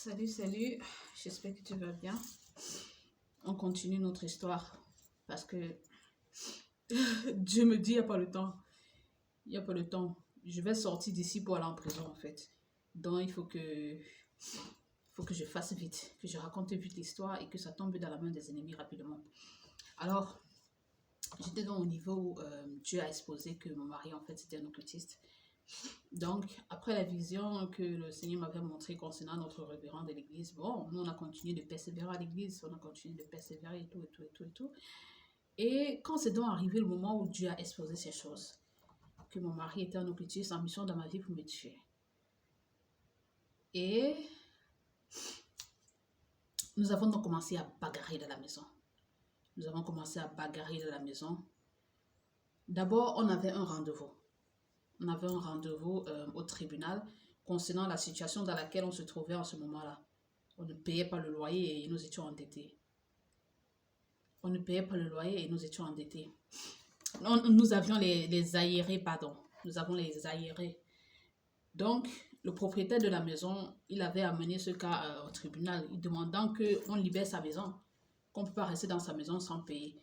Salut, salut. J'espère que tu vas bien. On continue notre histoire parce que Dieu me dit il n'y a pas le temps. Il n'y a pas le temps. Je vais sortir d'ici pour aller en prison en fait. Donc il faut que je fasse vite, que je raconte vite l'histoire et que ça tombe dans la main des ennemis rapidement. Alors, j'étais donc au niveau où Dieu a exposé que mon mari en fait c'était un occultiste. Donc, après la vision que le Seigneur m'avait montrée concernant notre révérend de l'église, bon, nous on a continué de persévérer à l'église, on a continué de persévérer et tout, et tout, et tout, et tout. Et quand c'est donc arrivé le moment où Dieu a exposé ces choses, que mon mari était un occultiste en mission dans ma vie pour me tuer. Et nous avons donc commencé à bagarrer dans la maison. Nous avons commencé à bagarrer dans la maison. D'abord, on avait un rendez-vous. On avait un rendez-vous au tribunal concernant la situation dans laquelle on se trouvait en ce moment-là. On ne payait pas le loyer et nous étions endettés. On ne payait pas le loyer et nous étions endettés. Nous avions les aérés, pardon. Nous avons les aérés. Donc, le propriétaire de la maison, il avait amené ce cas au tribunal, demandant qu'on libère sa maison, qu'on ne peut pas rester dans sa maison sans payer.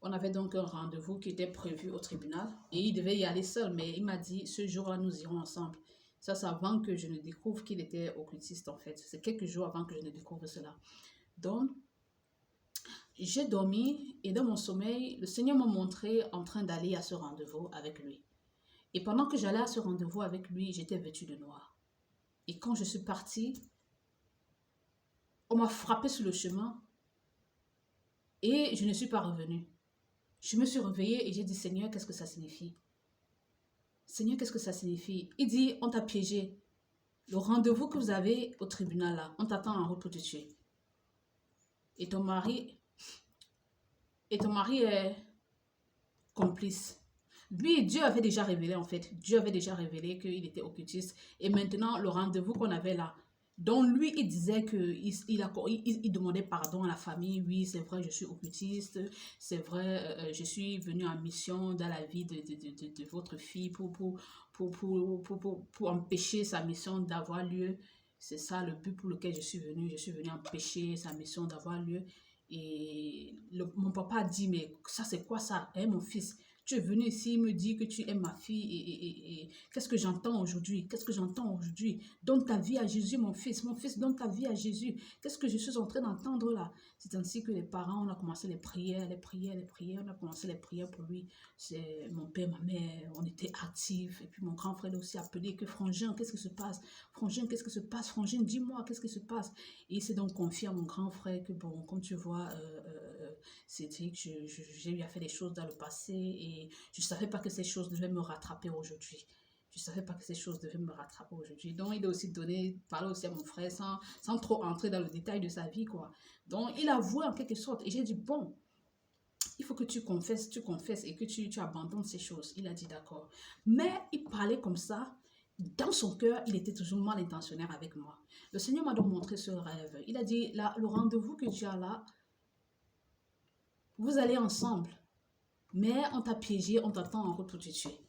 On avait donc un rendez-vous qui était prévu au tribunal et il devait y aller seul, mais il m'a dit, ce jour-là, nous irons ensemble. Ça, c'est avant que je ne découvre qu'il était occultiste, en fait. C'est quelques jours avant que je ne découvre cela. Donc, j'ai dormi et dans mon sommeil, le Seigneur m'a montré en train d'aller à ce rendez-vous avec lui. Et pendant que j'allais à ce rendez-vous avec lui, j'étais vêtue de noir. Et quand je suis partie, on m'a frappé sur le chemin et je ne suis pas revenue. Je me suis réveillée et j'ai dit, Seigneur, qu'est-ce que ça signifie? Seigneur, qu'est-ce que ça signifie? Il dit, on t'a piégé. Le rendez-vous que vous avez au tribunal là, on t'attend en route pour te tuer. Et ton mari est complice. Lui, Dieu avait déjà révélé en fait. Dieu avait déjà révélé qu'il était occultiste. Et maintenant, le rendez-vous qu'on avait là, dont lui, il disait qu'il demandait pardon à la famille. Oui, c'est vrai, je suis occultiste. C'est vrai, je suis venu en mission dans la vie de votre fille pour empêcher sa mission d'avoir lieu. C'est ça le but pour lequel je suis venu. Je suis venu empêcher sa mission d'avoir lieu. Et mon papa a dit, mais ça c'est quoi ça, hein, mon fils? Tu es venu ici, il me dit que tu aimes ma fille et qu'est-ce que j'entends aujourd'hui? Qu'est-ce que j'entends aujourd'hui? Donne ta vie à Jésus, mon fils, donne ta vie à Jésus. Qu'est-ce que je suis en train d'entendre là? C'est ainsi que les parents, on a commencé les prières, on a commencé les prières pour lui. C'est mon père, ma mère, on était actifs. Et puis mon grand frère a aussi appelé que Frangin, qu'est-ce qui se passe? Frangin, qu'est-ce qui se passe? Frangin, dis-moi, qu'est-ce qui se passe? Et il s'est donc confié à mon grand frère que bon, comme tu vois, Cédric, j'ai eu à faire des choses dans le passé et je ne savais pas que ces choses devaient me rattraper aujourd'hui. Je ne savais pas que ces choses devaient me rattraper aujourd'hui. Donc, il a aussi parlé aussi à mon frère sans trop entrer dans le détail de sa vie, quoi. Donc, il a avoué en quelque sorte. Et j'ai dit, bon, il faut que tu confesses et que tu abandonnes ces choses. Il a dit d'accord. Mais il parlait comme ça. Dans son cœur, il était toujours mal intentionnaire avec moi. Le Seigneur m'a donc montré ce rêve. Il a dit, là, le rendez-vous que tu as là, vous allez ensemble. Mais on t'a piégé, on t'attend en route pour te tuer.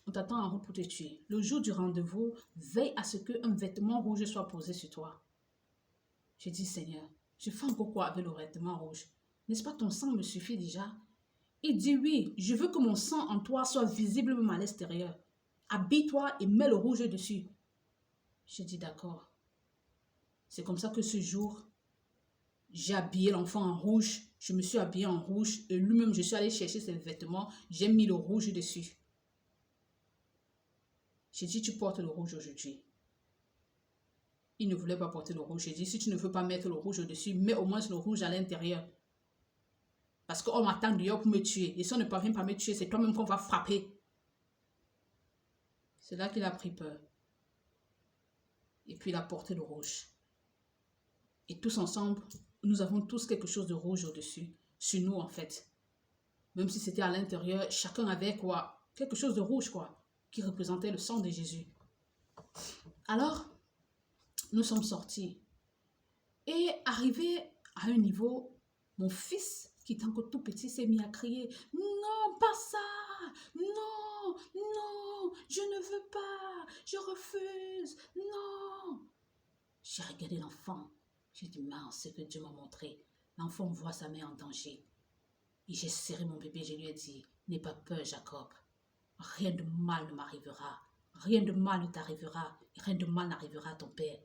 On t'attend en route pour te tuer. Le jour du rendez-vous, veille à ce qu'un vêtement rouge soit posé sur toi. J'ai dit, Seigneur, je fais encore quoi avec le vêtement rouge? N'est-ce pas ton sang me suffit déjà? Il dit, oui, je veux que mon sang en toi soit visible même à l'extérieur. Habille-toi et mets le rouge dessus. J'ai dit, d'accord. C'est comme ça que ce jour, j'ai habillé l'enfant en rouge. Je me suis habillée en rouge et lui-même, je suis allée chercher ses vêtements. J'ai mis le rouge dessus. J'ai dit, tu portes le rouge aujourd'hui. Il ne voulait pas porter le rouge. J'ai dit, si tu ne veux pas mettre le rouge au-dessus, mets au moins le rouge à l'intérieur. Parce qu'on m'attend dehors pour me tuer. Et si on ne parvient pas à me tuer, c'est toi-même qu'on va frapper. C'est là qu'il a pris peur. Et puis il a porté le rouge. Et tous ensemble, nous avons tous quelque chose de rouge au-dessus. Sur nous, en fait. Même si c'était à l'intérieur, chacun avait quoi? Quelque chose de rouge, quoi. Qui représentait le sang de Jésus. Alors, nous sommes sortis. Et arrivé à un niveau, mon fils, qui était encore tout petit, s'est mis à crier, « Non, pas ça! Non, non, je ne veux pas! Je refuse! Non !» J'ai regardé l'enfant. J'ai dit, mince, ce que Dieu m'a montré. L'enfant voit sa mère en danger. Et j'ai serré mon bébé, je lui ai dit, n'aie pas peur, Jacob. Rien de mal ne m'arrivera. Rien de mal ne t'arrivera. Rien de mal n'arrivera à ton père.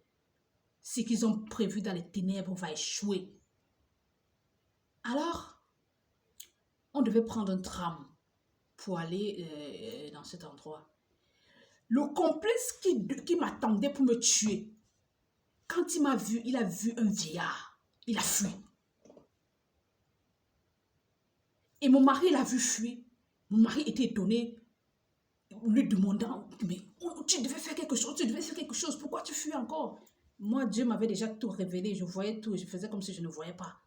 Ce qu'ils ont prévu dans les ténèbres va échouer. Alors, on devait prendre un tram pour aller dans cet endroit. Le complice qui m'attendait pour me tuer, quand il m'a vu, il a vu un vieillard. Il a fui. Et mon mari l'a vu fuir. Mon mari était étonné, lui demandant, mais tu devais faire quelque chose, tu devais faire quelque chose, pourquoi tu fuis encore? Moi, Dieu m'avait déjà tout révélé, je voyais tout, je faisais comme si je ne voyais pas.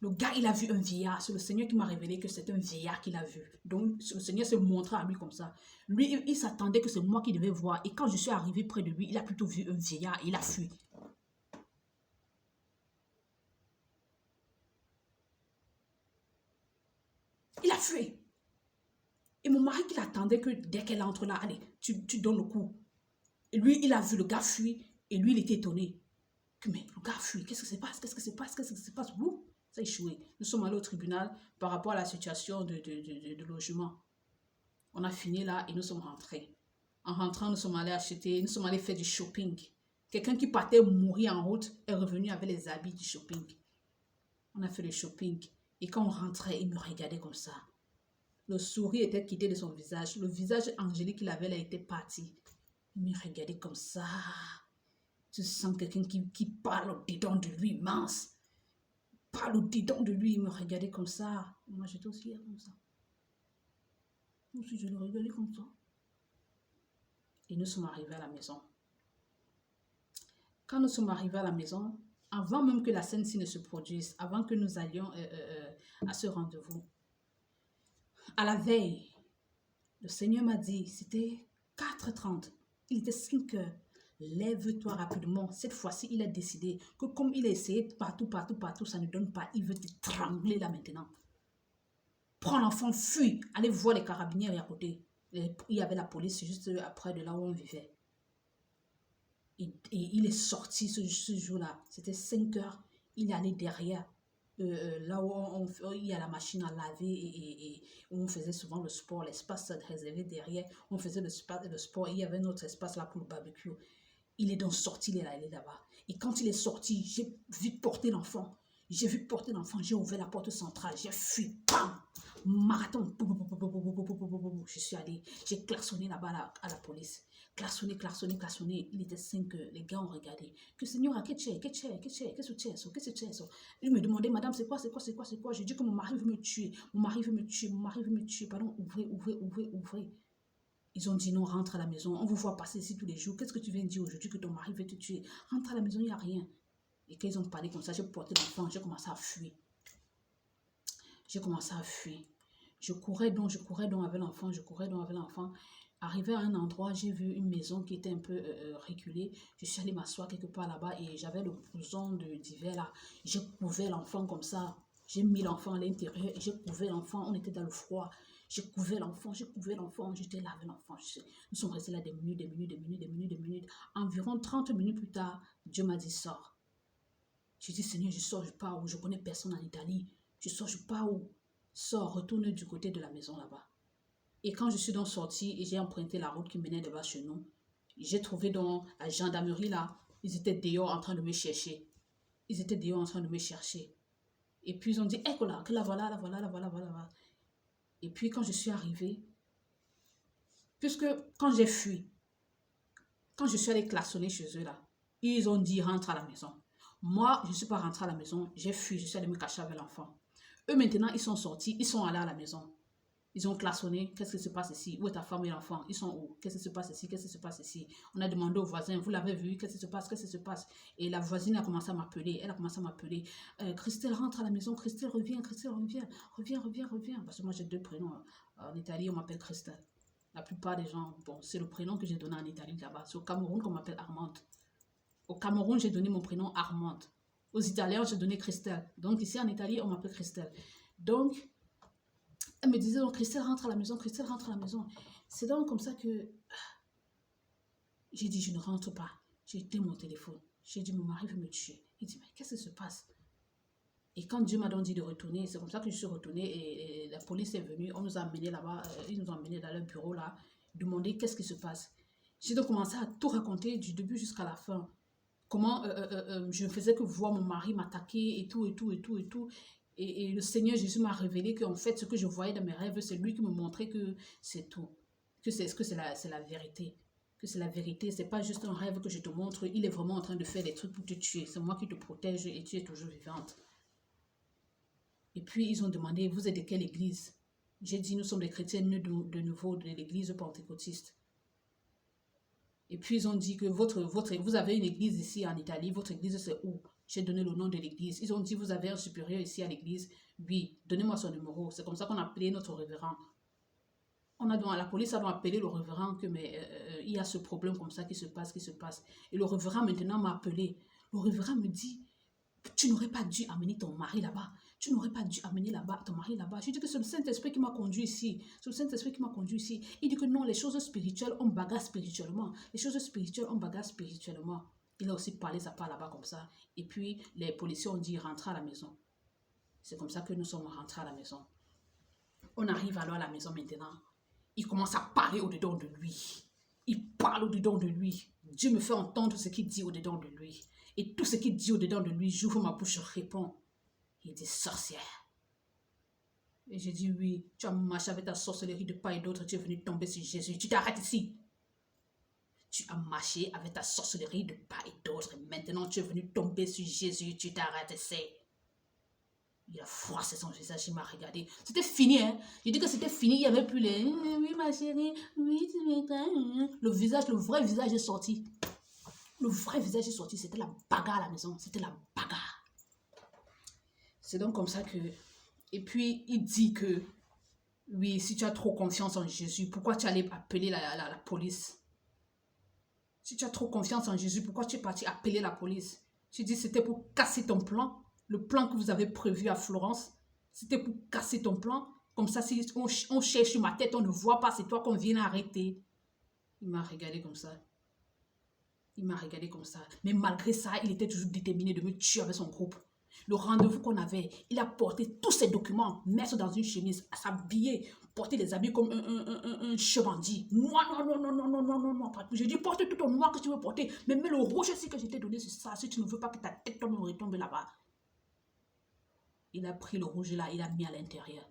Le gars, il a vu un vieillard, c'est le Seigneur qui m'a révélé que c'est un vieillard qu'il a vu. Donc, le Seigneur se montrait à lui comme ça. Lui, il s'attendait que c'est moi qui devais voir, et quand je suis arrivé près de lui, il a plutôt vu un vieillard, et il a fui. Il a fui. Et mon mari qui l'attendait que dès qu'elle entre là, allez, tu donnes le coup. Et lui, il a vu le gars fuir. Et lui, il était étonné. Que, mais le gars fuit. Qu'est-ce qui se passe? Qu'est-ce qui se passe? Qu'est-ce qui se passe? Ouh, ça a échoué. Nous sommes allés au tribunal par rapport à la situation de logement. On a fini là et nous sommes rentrés. En rentrant, nous sommes allés acheter, nous sommes allés faire du shopping. Quelqu'un qui partait mourir en route est revenu avec les habits du shopping. On a fait le shopping. Et quand on rentrait, il me regardait comme ça. Le sourire était quitté de son visage. Le visage angélique qu'il avait là était parti. Il me regardait comme ça. Tu sens quelqu'un qui parle au dedans de lui, mince. Parle au dedans de lui. Il me regardait comme ça. Moi, j'étais aussi là comme ça. Moi aussi, je le regardais comme ça. Et nous sommes arrivés à la maison. Quand nous sommes arrivés à la maison, avant même que la scène-ci ne se produise, avant que nous allions à ce rendez-vous, à la veille, le Seigneur m'a dit, c'était 4h30, il était 5h. Lève-toi rapidement. Cette fois-ci, il a décidé que comme il a essayé partout, ça ne donne pas. Il veut t'étrangler là maintenant. Prends l'enfant, fuis. Allez voir les carabiniers à côté. Il y avait la police juste après de là où on vivait. Et il est sorti ce jour-là. C'était 5h. Il est allé derrière. Là où il y a la machine à laver et où on faisait souvent le sport. L'espace réservé derrière. On faisait le sport. Il y avait un autre espace là pour le barbecue. Il est donc sorti, il est allé là-bas. Et quand il est sorti, j'ai vu porter l'enfant. J'ai ouvert la porte centrale, j'ai fui, bam, marathon. Je suis allé, j'ai klaxonné là-bas à la police. Klaxonné. Il était 5h, les gars ont regardé. Que Seigneur, qu'est-ce que tu es? Il me demandait, madame, c'est quoi? J'ai dit que mon mari veut me tuer. Pardon, ouvrez. Ils ont dit non, rentre à la maison. On vous voit passer ici tous les jours. Qu'est-ce que tu viens de dire aujourd'hui que ton mari veut te tuer? Rentre à la maison, il n'y a rien. Et quand ils ont parlé comme ça, j'ai porté l'enfant, j'ai commencé à fuir. Je courais donc avec l'enfant. Arrivé à un endroit, j'ai vu une maison qui était un peu reculée. Je suis allée m'asseoir quelque part là-bas et j'avais le blouson d'hiver là. J'ai couvert l'enfant comme ça. J'ai mis l'enfant à l'intérieur et j'ai couvert l'enfant. On était dans le froid. J'ai couvert l'enfant, j'étais là avec l'enfant. Nous sommes restés là des minutes. Environ 30 minutes plus tard, Dieu m'a dit, sors. J'ai dit, Seigneur, je sors, je pars où? Je connais personne en Italie. Je sors, je pars où? Sors, retourne du côté de la maison là-bas. Et quand je suis donc sortie et j'ai emprunté la route qui menait de bas chez nous, j'ai trouvé dans la gendarmerie là, ils étaient dehors en train de me chercher. Et puis ils ont dit, que la voilà. Et puis quand je suis arrivée, puisque quand j'ai fui, quand je suis allée klaxonner chez eux là, ils ont dit rentre à la maison. Moi, je ne suis pas rentrée à la maison, j'ai fui, je suis allée me cacher avec l'enfant. Eux maintenant, ils sont sortis, ils sont allés à la maison. Ils ont klaxonné, qu'est-ce qui se passe ici? Où est ta femme et l'enfant? Ils sont où? Qu'est-ce qui se passe ici? On a demandé au voisin, vous l'avez vu? Qu'est-ce qui se passe? Et la voisine a commencé à m'appeler, Christelle, rentre à la maison, Christelle, reviens. Parce que moi j'ai 2 prénoms. En Italie, on m'appelle Christelle. La plupart des gens, bon, c'est le prénom que j'ai donné en Italie là-bas. C'est au Cameroun qu'on m'appelle Armande. Au Cameroun, j'ai donné mon prénom Armande. Aux Italiens, j'ai donné Christelle. Donc ici en Italie, on m'appelle Christelle. Donc, elle me disait, donc, Christelle rentre à la maison. C'est donc comme ça que j'ai dit, je ne rentre pas. J'ai éteint mon téléphone. J'ai dit, mon mari veut me tuer. Il dit, mais qu'est-ce qui se passe? Et quand Dieu m'a donc dit de retourner, c'est comme ça que je suis retournée et la police est venue. On nous a amenés là-bas, ils nous ont amenés dans leur bureau là, demander qu'est-ce qui se passe. J'ai donc commencé à tout raconter du début jusqu'à la fin. Comment je ne faisais que voir mon mari m'attaquer et tout, et tout, et tout, et tout. Et le Seigneur Jésus m'a révélé qu'en fait, ce que je voyais dans mes rêves, c'est lui qui me montrait que c'est tout. Que c'est la vérité. Que c'est la vérité. C'est pas juste un rêve que je te montre. Il est vraiment en train de faire des trucs pour te tuer. C'est moi qui te protège et tu es toujours vivante. Et puis, ils ont demandé, vous êtes de quelle église? J'ai dit, nous sommes des chrétiens nés de nouveau de l'église pentecôtiste. Et puis, ils ont dit que vous avez une église ici en Italie, votre église c'est où? J'ai donné le nom de l'église. Ils ont dit, vous avez un supérieur ici à l'église? Oui, donnez-moi son numéro. C'est comme ça qu'on a appelé notre révérend. La police a donc appelé le révérend que, il y a ce problème comme ça qui se passe. Et le révérend maintenant m'a appelé. Le révérend me dit, tu n'aurais pas dû amener ton mari là-bas. Tu n'aurais pas dû amener ton mari là-bas. Je dis que c'est le Saint-Esprit qui m'a conduit ici. C'est le Saint-Esprit qui m'a conduit ici. Il dit que non, les choses spirituelles, on bagarre spirituellement. Les choses spirituelles, on bagarre spirituellement. Il a aussi parlé ça part là-bas comme ça. Et puis, les policiers ont dit, rentre à la maison. C'est comme ça que nous sommes rentrés à la maison. On arrive alors à la maison maintenant. Il commence à parler au-dedans de lui. Il parle au-dedans de lui. Dieu me fait entendre ce qu'il dit au-dedans de lui. Et tout ce qu'il dit au-dedans de lui, j'ouvre ma bouche, je réponds. Il dit sorcière. Et j'ai dit oui, tu as marché avec ta sorcellerie de part et d'autre, tu es venu tomber sur Jésus. Tu t'arrêtes ici. Tu as marché avec ta sorcellerie de part et d'autre. Maintenant, tu es venu tomber sur Jésus. Tu t'arrêtes ici. Il a froissé son visage, il m'a regardé. C'était fini, hein. J'ai dit que c'était fini, il n'y avait plus les... Oui, ma chérie, oui, tu m'étonnes. Le vrai visage est sorti. Le vrai visage est sorti, c'était la bagarre à la maison. C'était la bagarre. C'est donc comme ça que... Et puis, il dit que... Oui, si tu as trop confiance en Jésus, pourquoi tu allais appeler la police? Si tu as trop confiance en Jésus, pourquoi tu es parti appeler la police? Tu dis c'était pour casser ton plan. Le plan que vous avez prévu à Florence, c'était pour casser ton plan. Comme ça, si on cherche sur ma tête, on ne voit pas, c'est toi qu'on vient arrêter. Il m'a regardé comme ça. Il m'a regardé comme ça. Mais malgré ça, il était toujours déterminé de me tuer avec son groupe. Le rendez-vous qu'on avait, il a porté tous ses documents, mettre dans une chemise, à s'habiller, porter des habits comme un chevandi. Moi, non. J'ai dit, porte tout ton noir que tu veux porter, mais mets le rouge aussi que je t'ai donné, c'est ça, si tu ne veux pas que ta tête tombe retombe là-bas. Il a pris le rouge là, il a mis à l'intérieur.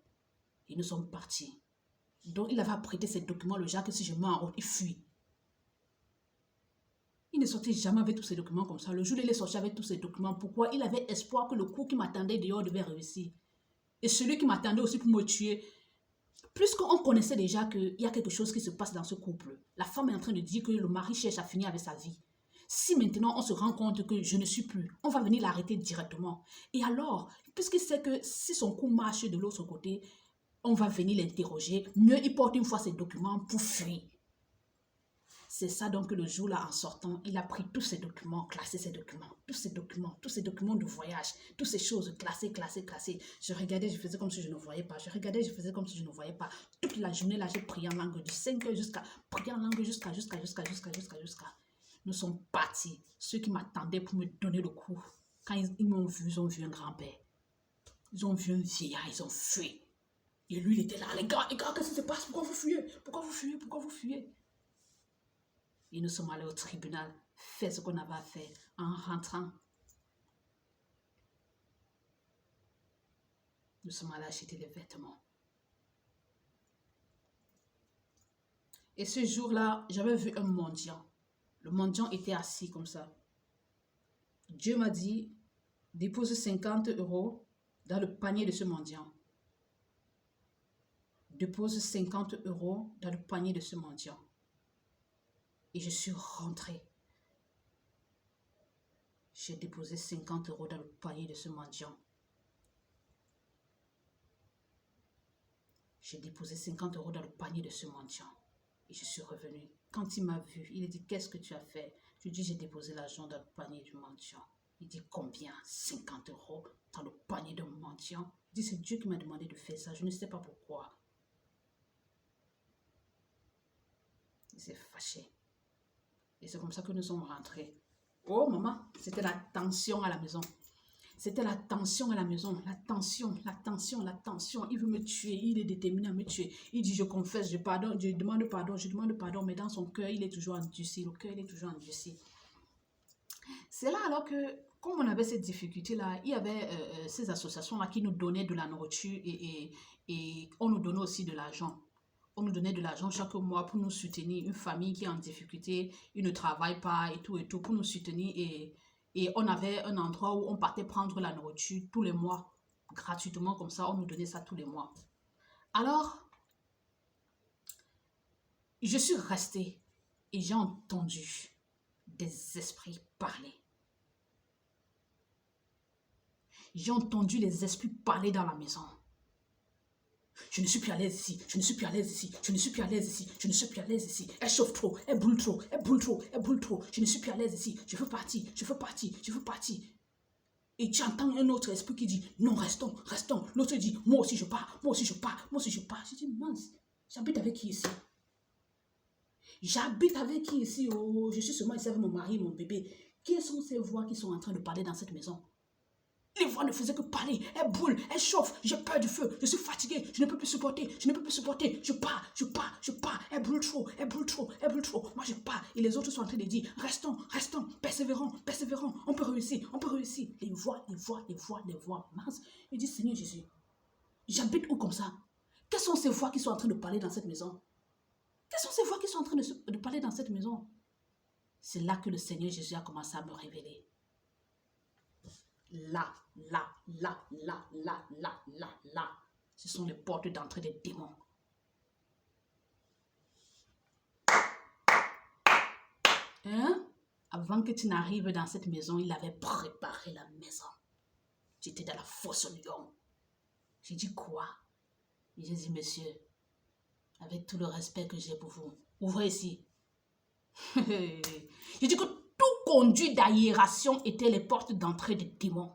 Et nous sommes partis. Donc, il avait apprêté ses documents, le genre que si je mets en route, il fuit. Il ne sortait jamais avec tous ces documents comme ça. Le jour où il est sorti avec tous ces documents, pourquoi? Il avait espoir que le coup qui m'attendait dehors devait réussir. Et celui qui m'attendait aussi pour me tuer, puisqu'on connaissait déjà qu'il y a quelque chose qui se passe dans ce couple, la femme est en train de dire que le mari cherche à finir avec sa vie. Si maintenant on se rend compte que je ne suis plus, on va venir l'arrêter directement. Et alors, puisqu'il sait que si son coup marche de l'autre côté, on va venir l'interroger, mieux il porte une fois ses documents pour fuir. C'est ça donc que le jour-là, en sortant, il a pris tous ses documents, classé ses documents, tous ces documents de voyage, toutes ces choses classées. Je regardais, je faisais comme si je ne voyais pas. Je regardais, je faisais comme si je ne voyais pas. Toute la journée, là, j'ai prié en langue de 5 heures jusqu'à... Nous sommes partis. Ceux qui m'attendaient pour me donner le coup, quand ils m'ont vu, ils ont vu un grand-père. Ils ont vu un vieillard, ils ont fui. Et lui, il était là, les gars, qu'est-ce qui se passe? Pourquoi vous fuyez? Et nous sommes allés au tribunal, faire ce qu'on avait à faire. En rentrant, nous sommes allés acheter des vêtements. Et ce jour-là, j'avais vu un mendiant. Le mendiant était assis comme ça. Dieu m'a dit, dépose 50 € dans le panier de ce mendiant. Dépose 50 € dans le panier de ce mendiant. Et je suis rentrée. J'ai déposé 50 € dans le panier de ce mendiant. J'ai déposé 50 € dans le panier de ce mendiant. Et je suis revenue. Quand il m'a vu, il a dit, qu'est-ce que tu as fait? Je lui ai dit, j'ai déposé l'argent dans le panier du mendiant. Il dit, combien? 50 € dans le panier d'un mendiant. Il dit, c'est Dieu qui m'a demandé de faire ça. Je ne sais pas pourquoi. Il s'est fâché. Et c'est comme ça que nous sommes rentrés. Oh, maman, c'était la tension à la maison. C'était la tension à la maison. La tension, la tension, la tension. Il veut me tuer. Il est déterminé à me tuer. Il dit, je confesse, je pardonne, je demande pardon. Mais dans son cœur, il est toujours endurci. Le cœur, il est toujours endurci. C'est là alors que, comme on avait cette difficulté-là, il y avait ces associations-là qui nous donnaient de la nourriture et on nous donnait aussi de l'argent. On nous donnait de l'argent chaque mois pour nous soutenir. Une famille qui est en difficulté, il ne travaille pas et tout, pour nous soutenir. Et on avait un endroit où on partait prendre la nourriture tous les mois, gratuitement comme ça, on nous donnait ça tous les mois. Alors, je suis restée et j'ai entendu des esprits parler. J'ai entendu les esprits parler dans la maison. Je ne suis plus à l'aise ici, je ne suis plus à l'aise ici, je ne suis plus à l'aise ici, je ne suis plus à l'aise ici. Elle chauffe trop, elle brûle trop, elle brûle trop, elle brûle trop. Je ne suis plus à l'aise ici, je veux partir, je veux partir, je veux partir. Et tu entends un autre esprit qui dit, non, restons, restons. L'autre dit, moi aussi je pars, moi aussi je pars, moi aussi je pars. Je dis, mince, j'habite avec qui ici? J'habite avec qui ici? Oh, je suis seulement ici avec mon mari, mon bébé. Quelles sont ces voix qui sont en train de parler dans cette maison? Les voix ne faisaient que parler, elles brûlent, elles chauffent, j'ai peur du feu, je suis fatigué, je ne peux plus supporter, je ne peux plus supporter, je pars, je pars, je pars, elles brûlent trop, elles brûlent trop, elles brûlent trop, moi je pars. Et les autres sont en train de dire, restons, restons, persévérons, persévérons, on peut réussir, on peut réussir. Les voix, les voix, les voix, les voix, mince. Il dit, Seigneur Jésus, j'habite où comme ça? Quelles sont ces voix qui sont en train de parler dans cette maison? Quelles sont ces voix qui sont en train de parler dans cette maison? C'est là que le Seigneur Jésus a commencé à me révéler. Là, ce sont les portes d'entrée des démons. Hein? Avant que tu n'arrives dans cette maison, il avait préparé la maison. J'étais dans la fosse lion. J'ai dit quoi? J'ai dit, monsieur, avec tout le respect que j'ai pour vous, ouvrez ici. J'ai dit que tout conduit d'aération était les portes d'entrée des démons.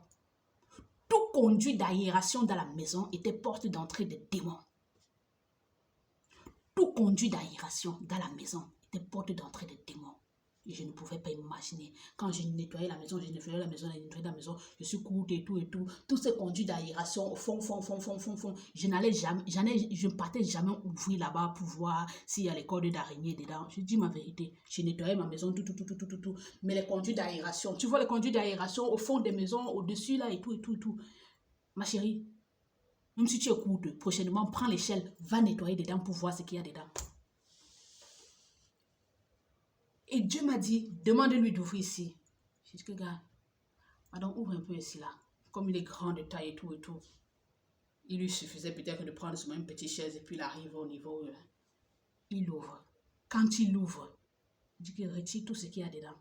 Tout conduit d'aération dans la maison était porte d'entrée des démons. Tout conduit d'aération dans la maison était porte d'entrée des démons. Et je ne pouvais pas imaginer. Quand je nettoyais la maison, je nettoyais la maison, je suis courte et tout. Tous ces conduits d'aération au fond. Je ne partais jamais ouvrir là-bas pour voir s'il y a les cordes d'araignée dedans. Je dis ma vérité. Je nettoyais ma maison, tout. Mais les conduits d'aération, tu vois les conduits d'aération au fond des maisons, au-dessus là et tout. Ma chérie, même si tu es courte, prochainement, prends l'échelle, va nettoyer dedans pour voir ce qu'il y a dedans. Et Dieu m'a dit, demande-lui d'ouvrir ici. J'ai dit que gars, pardon, ouvre un peu ici là. Comme il est grand de taille et tout. Il lui suffisait peut-être de prendre seulement une petite chaise et puis il arrive au niveau. Il ouvre. Quand il ouvre, il dit qu'il retire tout ce qu'il y a dedans.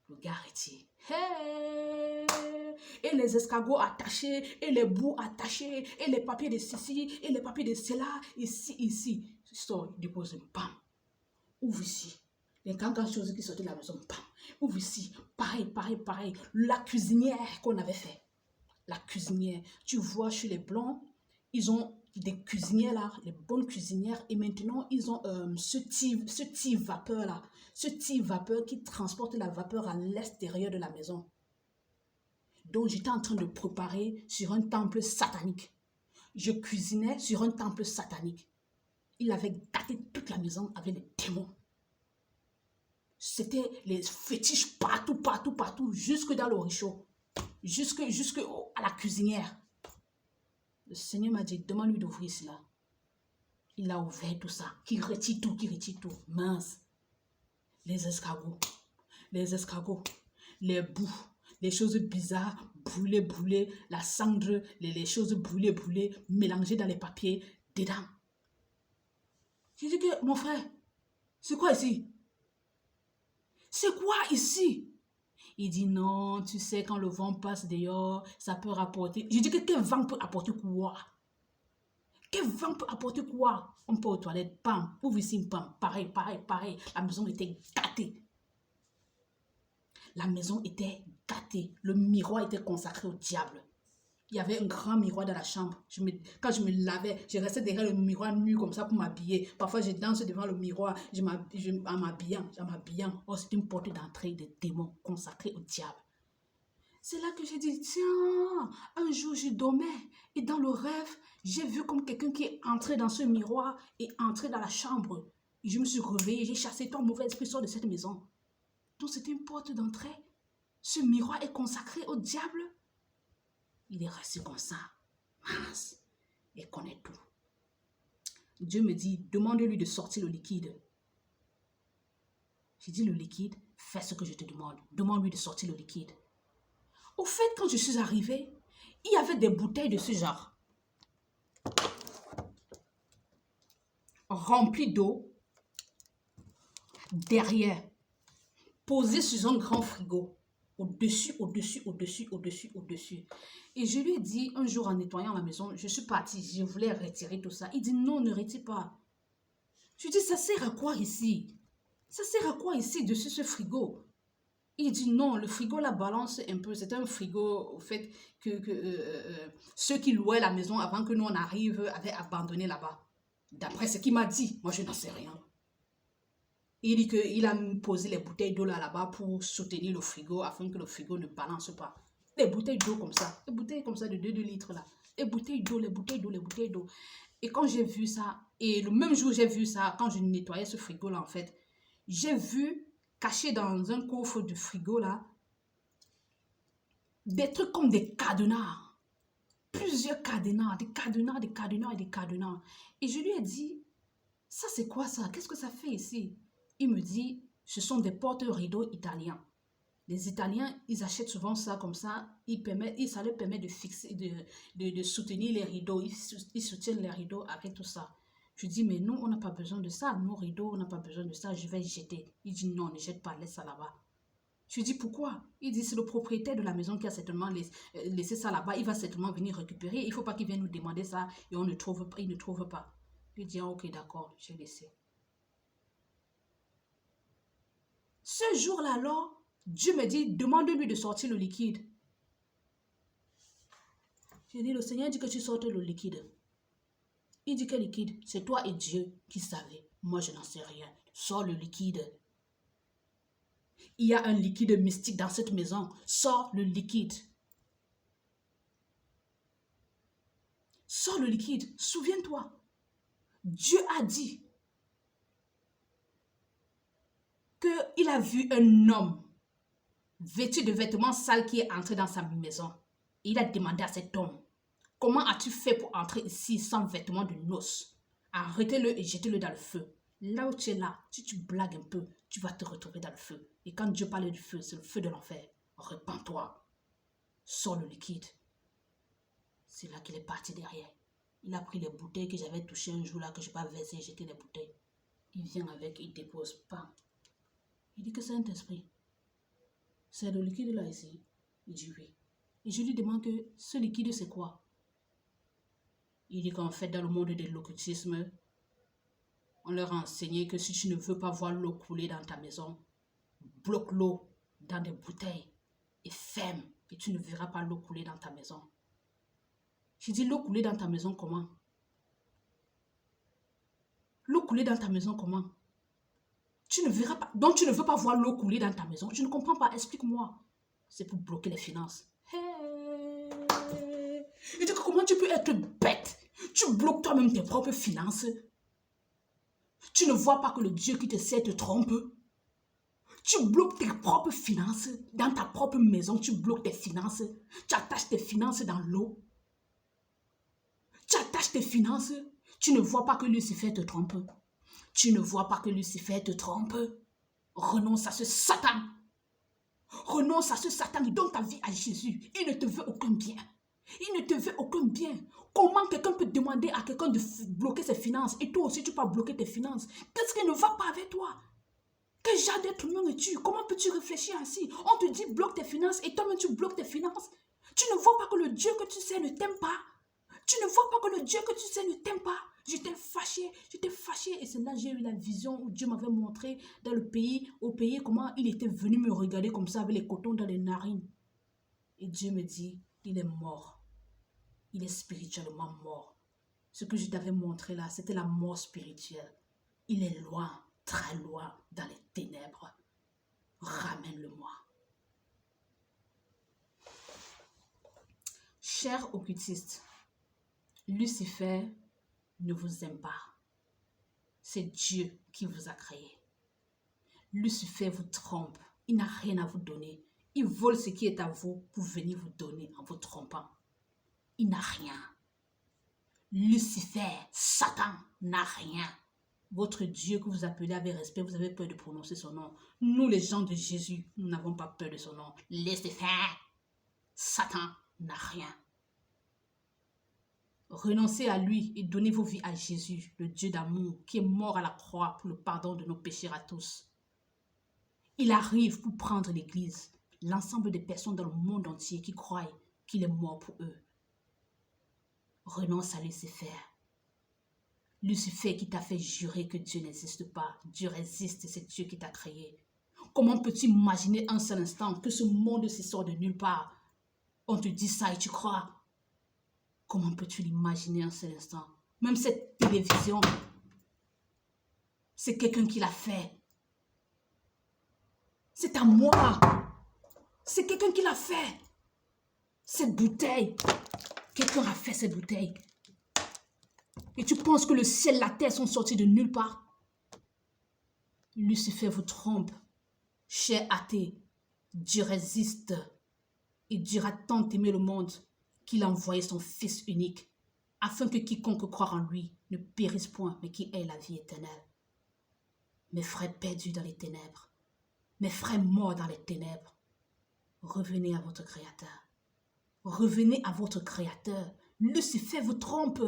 Le gars retire. Hey! Et les escargots attachés, et les bouts attachés, et les papiers de ceci, et les papiers de cela, ici. Sort, il dépose, bam. Ouvre ici. Les grandes choses qui sortaient de la maison, bam. Ouvre ici. Pareil. La cuisinière qu'on avait fait. La cuisinière. Tu vois, chez les Blancs, ils ont des cuisinières là, les bonnes cuisinières. Et maintenant, ils ont ce petit vapeur là. Ce petit vapeur qui transporte la vapeur à l'extérieur de la maison. Donc, j'étais en train de préparer sur un temple satanique. Je cuisinais sur un temple satanique. Il avait gâté toute la maison avec les démons. C'était les fétiches partout, jusque dans le réchaud, jusque à la cuisinière. Le Seigneur m'a dit, demande-lui d'ouvrir cela. Il a ouvert tout ça, qui retire tout. Mince. Les escargots, les bouts, les choses bizarres, brûlées, la cendre, les choses brûlées, mélangées dans les papiers, dedans. J'ai dit que, mon frère, c'est quoi ici? C'est quoi ici? Il dit non, tu sais, quand le vent passe dehors, ça peut rapporter. Je dis que quel vent peut apporter quoi? Quel vent peut apporter quoi? On peut aux toilettes, pam, ouvre ici, pam, pareil. La maison était gâtée. La maison était gâtée. Le miroir était consacré au diable. Il y avait un grand miroir dans la chambre. Quand je me lavais, je restais derrière le miroir nu comme ça pour m'habiller. Parfois, je danse devant le miroir en m'habillant. Oh, c'est une porte d'entrée des démons consacrée au diable. C'est là que j'ai dit, tiens, un jour je dormais et dans le rêve, j'ai vu comme quelqu'un qui est entré dans ce miroir et entré dans la chambre. Et je me suis réveillée, j'ai chassé ton mauvais esprit sort de cette maison. Donc c'était une porte d'entrée. Ce miroir est consacré au diable. Il est resté comme ça, mince, et connaît tout. Dieu me dit, demande-lui de sortir le liquide. J'ai dit, le liquide, fais ce que je te demande. Demande-lui de sortir le liquide. Au fait, quand je suis arrivée, il y avait des bouteilles de ce genre, remplies d'eau, derrière, posées sur un grand frigo, au-dessus. Et je lui ai dit, un jour en nettoyant la maison, je suis partie, je voulais retirer tout ça. Il dit, non, ne retire pas. Je dis, ça sert à quoi ici? Ça sert à quoi ici, dessus ce frigo? Il dit non, le frigo la balance un peu. C'est un frigo, au fait, que ceux qui louaient la maison avant que nous on arrive avaient abandonné là-bas. D'après ce qu'il m'a dit, moi je n'en sais rien. Il dit qu'il a posé les bouteilles d'eau là-bas pour soutenir le frigo afin que le frigo ne balance pas. Les bouteilles d'eau comme ça, les bouteilles comme ça de 2 litres là. Les bouteilles d'eau. Et quand j'ai vu ça, et le même jour j'ai vu ça, quand je nettoyais ce frigo là en fait, j'ai vu caché dans un coffre du frigo là, des trucs comme des cadenas. Plusieurs cadenas, des cadenas. Et je lui ai dit, ça c'est quoi ça? Qu'est-ce que ça fait ici? Il me dit, ce sont des porte-rideaux italiens. Les Italiens, ils achètent souvent ça comme ça. Ça leur permet de fixer, de soutenir les rideaux. Ils soutiennent les rideaux avec tout ça. Je dis, mais nous, on n'a pas besoin de ça. Nos rideaux, on n'a pas besoin de ça. Je vais jeter. Il dit, non, ne jette pas, laisse ça là-bas. Je dis, pourquoi? Il dit, c'est le propriétaire de la maison qui a certainement laissé ça là-bas. Il va certainement venir récupérer. Il ne faut pas qu'il vienne nous demander ça et il ne trouve pas. Je dis, ah, ok, d'accord, j'ai laissé. Ce jour-là, alors, Dieu me dit, demande-lui de sortir le liquide. J'ai dit, le Seigneur dit que tu sortes le liquide. Il dit, quel liquide? C'est toi et Dieu qui savez. Moi, je n'en sais rien. Sors le liquide. Il y a un liquide mystique dans cette maison. Sors le liquide. Sors le liquide. Souviens-toi. Dieu a dit qu'il a vu un homme vêtu de vêtements sales qui est entré dans sa maison. Et il a demandé à cet homme, comment as-tu fait pour entrer ici sans vêtements de noces? Arrêtez-le et jetez-le dans le feu. Là où tu es là, si tu blagues un peu, tu vas te retrouver dans le feu. Et quand Dieu parle du feu, c'est le feu de l'enfer. Repends-toi. Sors le liquide. C'est là qu'il est parti derrière. Il a pris les bouteilles que j'avais touchées un jour là, que je n'ai pas versé, jeté les bouteilles. Il vient avec, il dépose, bam. Il dit que c'est un esprit. C'est le liquide là ici. Il dit oui. Et je lui demande que ce liquide c'est quoi? Il dit qu'en fait dans le monde de l'occultisme, on leur a enseigné que si tu ne veux pas voir l'eau couler dans ta maison, bloque l'eau dans des bouteilles et ferme et tu ne verras pas l'eau couler dans ta maison. J'ai dit l'eau couler dans ta maison comment? L'eau couler dans ta maison comment? Tu ne verras pas. Donc tu ne veux pas voir l'eau couler dans ta maison. Je ne comprends pas. Explique-moi. C'est pour bloquer les finances. Hey. Et donc comment tu peux être bête? Tu bloques toi-même tes propres finances. Tu ne vois pas que le Dieu qui te sert te trompe. Tu bloques tes propres finances. Dans ta propre maison, tu bloques tes finances. Tu attaches tes finances dans l'eau. Tu attaches tes finances. Tu ne vois pas que Lucifer te trompe. Tu ne vois pas que Lucifer te trompe. Renonce à ce Satan. Renonce à ce Satan et donne ta vie à Jésus. Il ne te veut aucun bien. Il ne te veut aucun bien. Comment quelqu'un peut demander à quelqu'un de bloquer ses finances et toi aussi tu peux bloquer tes finances? Qu'est-ce qui ne va pas avec toi? Quel genre d'être humain es-tu? Comment peux-tu réfléchir ainsi? On te dit bloque tes finances et toi-même tu bloques tes finances. Tu ne vois pas que le Dieu que tu sais ne t'aime pas. Tu ne vois pas que le Dieu que tu sais ne t'aime pas. J'étais fâchée. Et c'est là que j'ai eu la vision où Dieu m'avait montré dans le pays, au pays, comment il était venu me regarder comme ça avec les cotons dans les narines. Et Dieu me dit, il est mort. il est spirituellement mort. Ce que je t'avais montré là, c'était la mort spirituelle. Il est loin, très loin, dans les ténèbres. Ramène-le-moi. Cher occultiste, Lucifer ne vous aime pas. C'est Dieu qui vous a créé. Lucifer vous trompe. Il n'a rien à vous donner. Il vole ce qui est à vous pour venir vous donner en vous trompant. Il n'a rien. Lucifer, Satan, n'a rien. Votre Dieu que vous appelez avec respect, vous avez peur de prononcer son nom. Nous, les gens de Jésus, nous n'avons pas peur de son nom. Lucifer, Satan, n'a rien. Renoncez à lui et donnez vos vies à Jésus, le Dieu d'amour, qui est mort à la croix pour le pardon de nos péchés à tous. Il arrive pour prendre l'Église, l'ensemble des personnes dans le monde entier qui croient qu'il est mort pour eux. Renonce à Lucifer. Lucifer qui t'a fait jurer que Dieu n'existe pas. Dieu existe, c'est Dieu qui t'a créé. Comment peux-tu imaginer un seul instant que ce monde se sort de nulle part? On te dit ça et tu crois. Comment peux-tu l'imaginer un seul instant? Même cette télévision, c'est quelqu'un qui l'a fait. C'est à moi. C'est quelqu'un qui l'a fait. Cette bouteille, quelqu'un a fait cette bouteille. Et tu penses que le ciel et la terre sont sortis de nulle part? Lucifer vous trompe. Cher athée, Dieu résiste. Et Dieu a tant aimé le monde qu'il a envoyé son Fils unique, afin que quiconque croit en lui ne périsse point, mais qu'il ait la vie éternelle. Mes frères perdus dans les ténèbres, mes frères morts dans les ténèbres, revenez à votre Créateur. Revenez à votre Créateur. Lucifer vous trompe.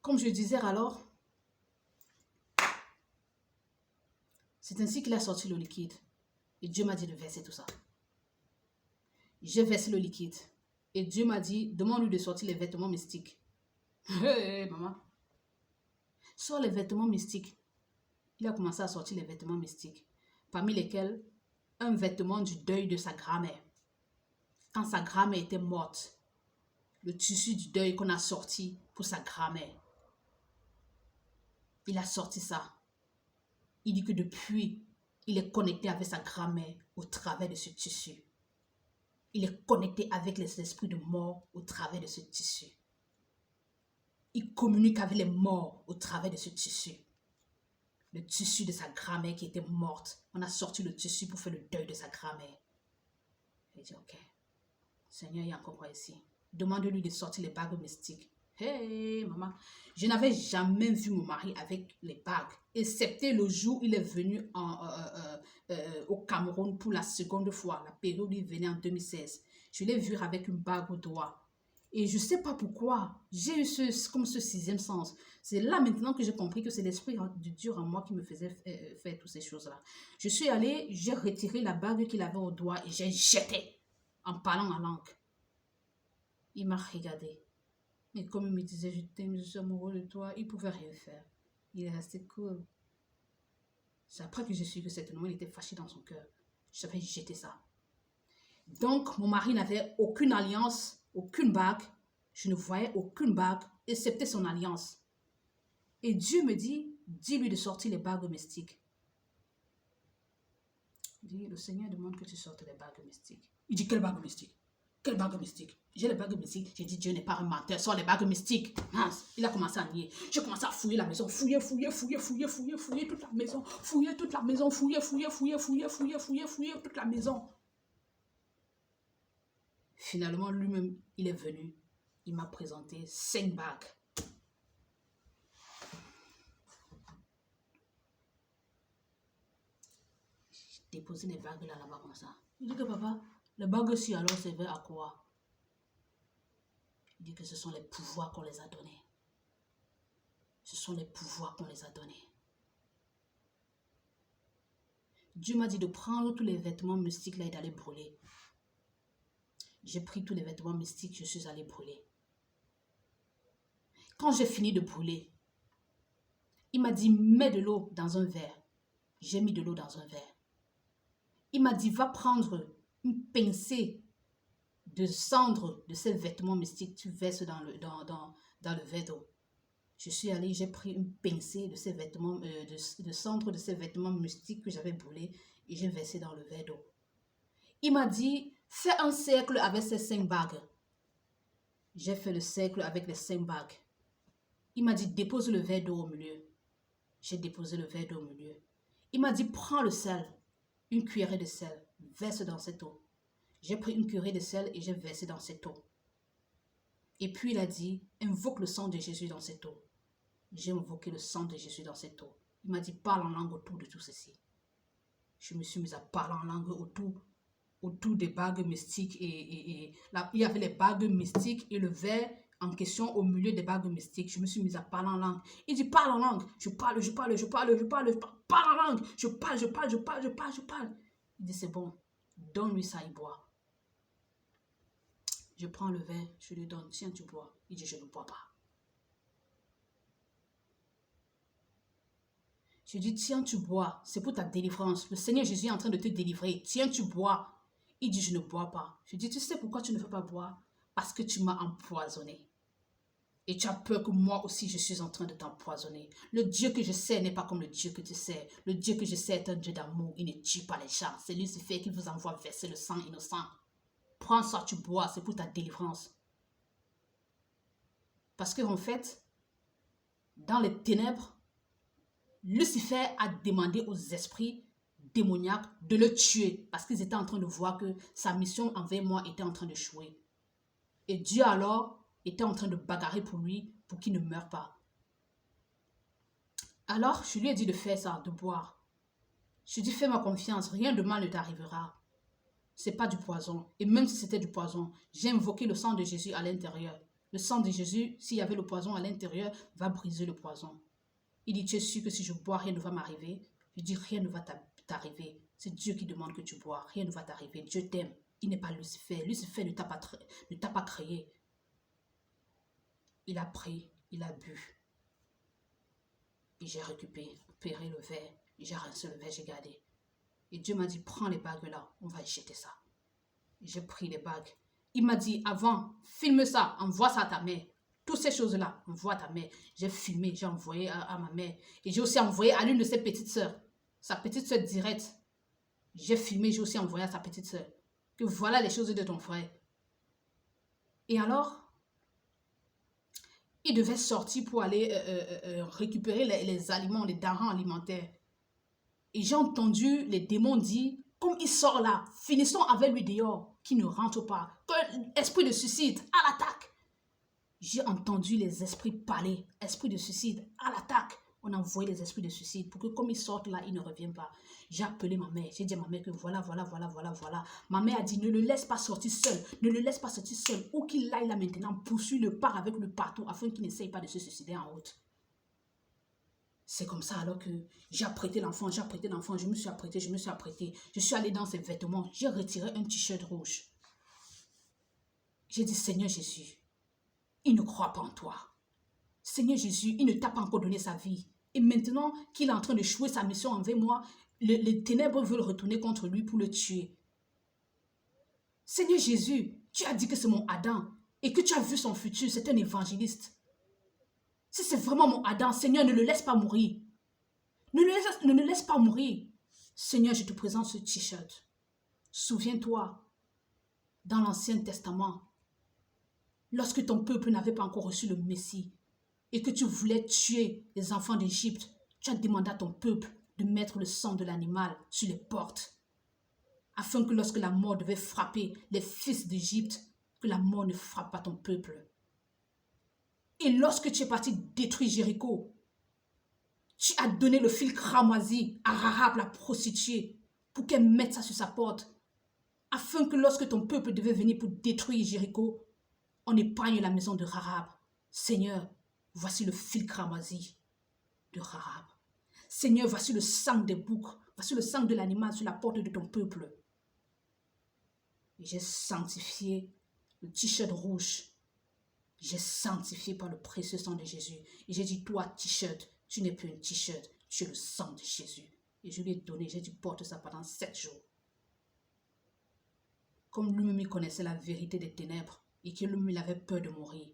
Comme je disais alors, c'est ainsi qu'il a sorti le liquide. Et Dieu m'a dit de verser tout ça. J'ai versé le liquide. Et Dieu m'a dit, demande-lui de sortir les vêtements mystiques. Hé, maman. Sors les vêtements mystiques. Il a commencé à sortir les vêtements mystiques. Parmi lesquels, un vêtement du deuil de sa grand-mère. Quand sa grand-mère était morte, le tissu du deuil qu'on a sorti pour sa grand-mère. Il a sorti ça. Il dit que depuis, il est connecté avec sa grand-mère au travers de ce tissu. Il est connecté avec les esprits de mort au travers de ce tissu. Il communique avec les morts au travers de ce tissu. Le tissu de sa grand-mère qui était morte. On a sorti le tissu pour faire le deuil de sa grand-mère. Il dit, ok, Seigneur, il y a encore quoi ici? Demande-lui de sortir les bagues mystiques. Hey, maman, je n'avais jamais vu mon mari avec les bagues, excepté le jour où il est venu au Cameroun pour la seconde fois, la période où il venait en 2016. Je l'ai vu avec une bague au doigt. Et je ne sais pas pourquoi, j'ai eu comme ce sixième sens. C'est là maintenant que j'ai compris que c'est l'esprit de Dieu en moi qui me faisait faire toutes ces choses-là. Je suis allée, j'ai retiré la bague qu'il avait au doigt et j'ai jeté en parlant en langue. Il m'a regardé. Et comme il me disait, je t'aime, je suis amoureux de toi, il ne pouvait rien faire. Il est resté cool. C'est après que je suis que certainement il était fâché dans son cœur. J'avais jeté ça. Donc, mon mari n'avait aucune alliance, aucune bague. Je ne voyais aucune bague, excepté son alliance. Et Dieu me dit, dis-lui de sortir les bagues mystiques. Il dit, le Seigneur demande que tu sortes les bagues mystiques. Il dit, quelle bague mystique? Quelle bague mystique? J'ai les bagues mystiques. J'ai dit, Dieu n'est pas un menteur, sors les bagues mystiques. Il a commencé à nier. J'ai commencé à fouiller la maison. Fouiller toute la maison. Fouiller toute la maison. Fouiller toute la maison. Finalement, lui-même, il est venu. Il m'a présenté 5 bagues. J'ai déposé les bagues là-bas comme ça. Il dit que papa, les bagues-ci alors servaient à quoi? Il dit que ce sont les pouvoirs qu'on les a donnés. Ce sont les pouvoirs qu'on les a donnés. Dieu m'a dit de prendre tous les vêtements mystiques là et d'aller brûler. J'ai pris tous les vêtements mystiques, je suis allée brûler. Quand j'ai fini de brûler, il m'a dit, mets de l'eau dans un verre. J'ai mis de l'eau dans un verre. Il m'a dit, va prendre une pincée de cendre de ces vêtements mystiques, tu verses dans le verre d'eau. Je suis allée, j'ai pris une pincée de ces vêtements, de cendre de ces vêtements mystiques que j'avais brûlés et j'ai versé dans le verre d'eau. Il m'a dit, fais un cercle avec ces 5 bagues. J'ai fait le cercle avec les 5 bagues. Il m'a dit, dépose le verre d'eau au milieu. J'ai déposé le verre d'eau au milieu. Il m'a dit, prends le sel, une cuillerée de sel, verse dans cette eau. J'ai pris une cuillerée de sel et j'ai versé dans cette eau. Et puis il a dit, invoque le sang de Jésus dans cette eau. J'ai invoqué le sang de Jésus dans cette eau. Il m'a dit, parle en langue autour de tout ceci. Je me suis mise à parler en langue autour des bagues mystiques. Là, il y avait les bagues mystiques et le verre en question au milieu des bagues mystiques. Je me suis mise à parler en langue. Il dit, parle en langue. Je parle en langue. Je parle. Il dit, c'est bon, donne-lui ça, il boit. Je prends le verre, je lui donne, tiens, tu bois. Il dit, je ne bois pas. Je dis, tiens, tu bois, c'est pour ta délivrance. Le Seigneur Jésus est en train de te délivrer. Tiens, tu bois. Il dit, je ne bois pas. Je dis, tu sais pourquoi tu ne veux pas boire? Parce que tu m'as empoisonné. Et tu as peur que moi aussi je suis en train de t'empoisonner. Le Dieu que je sais n'est pas comme le Dieu que tu sais. Le Dieu que je sais est un Dieu d'amour. Il ne tue pas les gens. C'est Lucifer qui vous envoie verser le sang innocent. Prends ça, tu bois, c'est pour ta délivrance. Parce qu'en fait, dans les ténèbres, Lucifer a demandé aux esprits démoniaques de le tuer parce qu'ils étaient en train de voir que sa mission envers moi était en train de échouer. Et Dieu alors était en train de bagarrer pour lui pour qu'il ne meure pas. Alors, je lui ai dit de faire ça, de boire. Je lui ai dit, fais-moi confiance, rien de mal ne t'arrivera. C'est pas du poison. Et même si c'était du poison, j'ai invoqué le sang de Jésus à l'intérieur. Le sang de Jésus, s'il y avait le poison à l'intérieur, va briser le poison. Il dit, tu es sûr que si je bois, rien ne va m'arriver? Je dis, rien ne va t'arriver. C'est Dieu qui demande que tu bois. Rien ne va t'arriver. Dieu t'aime. Il n'est pas Lucifer. Lucifer ne t'a pas créé. Il a pris, il a bu. Et j'ai récupéré le verre. J'ai rincé le verre, j'ai gardé. Et Dieu m'a dit, prends les bagues là, on va jeter ça. J'ai pris les bagues. Il m'a dit, avant, filme ça, envoie ça à ta mère. Toutes ces choses-là, envoie à ta mère. J'ai filmé, j'ai envoyé à ma mère. Et j'ai aussi envoyé à l'une de ses petites sœurs. Sa petite sœur directe. J'ai filmé, j'ai aussi envoyé à sa petite sœur. Que voilà les choses de ton frère. Et alors, il devait sortir pour aller récupérer les aliments, les denrées alimentaires. Et j'ai entendu les démons dire, comme il sort là, finissons avec lui dehors, qu'il ne rentre pas. Que l'esprit de suicide, à l'attaque. J'ai entendu les esprits parler, esprit de suicide, à l'attaque. On a envoyé les esprits de suicide pour que comme ils sortent là, ils ne reviennent pas. J'ai appelé ma mère, j'ai dit à ma mère que voilà. Ma mère a dit, ne le laisse pas sortir seul, ne le laisse pas sortir seul. Où qu'il aille là maintenant, poursuis-le, pars avec le partout afin qu'il n'essaye pas de se suicider en route. C'est comme ça alors que j'ai apprêté l'enfant, je me suis apprêté. Je suis allée dans ses vêtements, j'ai retiré un t-shirt rouge. J'ai dit, Seigneur Jésus, il ne croit pas en toi. Seigneur Jésus, il ne t'a pas encore donné sa vie. Et maintenant qu'il est en train de jouer sa mission envers moi, les ténèbres veulent retourner contre lui pour le tuer. Seigneur Jésus, tu as dit que c'est mon Adam et que tu as vu son futur, c'est un évangéliste. Si c'est vraiment mon Adam, Seigneur, ne le laisse pas mourir. Ne le laisse pas mourir. Seigneur, je te présente ce t-shirt. Souviens-toi, dans l'Ancien Testament, lorsque ton peuple n'avait pas encore reçu le Messie et que tu voulais tuer les enfants d'Égypte, tu as demandé à ton peuple de mettre le sang de l'animal sur les portes, afin que lorsque la mort devait frapper les fils d'Égypte, que la mort ne frappe pas ton peuple. Et lorsque tu es parti détruire Jéricho, tu as donné le fil cramoisi à Rahab, la prostituée, pour qu'elle mette ça sur sa porte, afin que lorsque ton peuple devait venir pour détruire Jéricho, on épargne la maison de Rahab. Seigneur, voici le fil cramoisi de Rahab. Seigneur, voici le sang des boucs, voici le sang de l'animal sur la porte de ton peuple. Et j'ai sanctifié le t-shirt rouge. J'ai sanctifié par le précieux sang de Jésus. Et j'ai dit, toi, t-shirt, tu n'es plus un t-shirt, tu es le sang de Jésus. Et je lui ai donné, j'ai dit, porte ça pendant 7 jours. comme lui-même il connaissait la vérité des ténèbres et que lui-même il avait peur de mourir,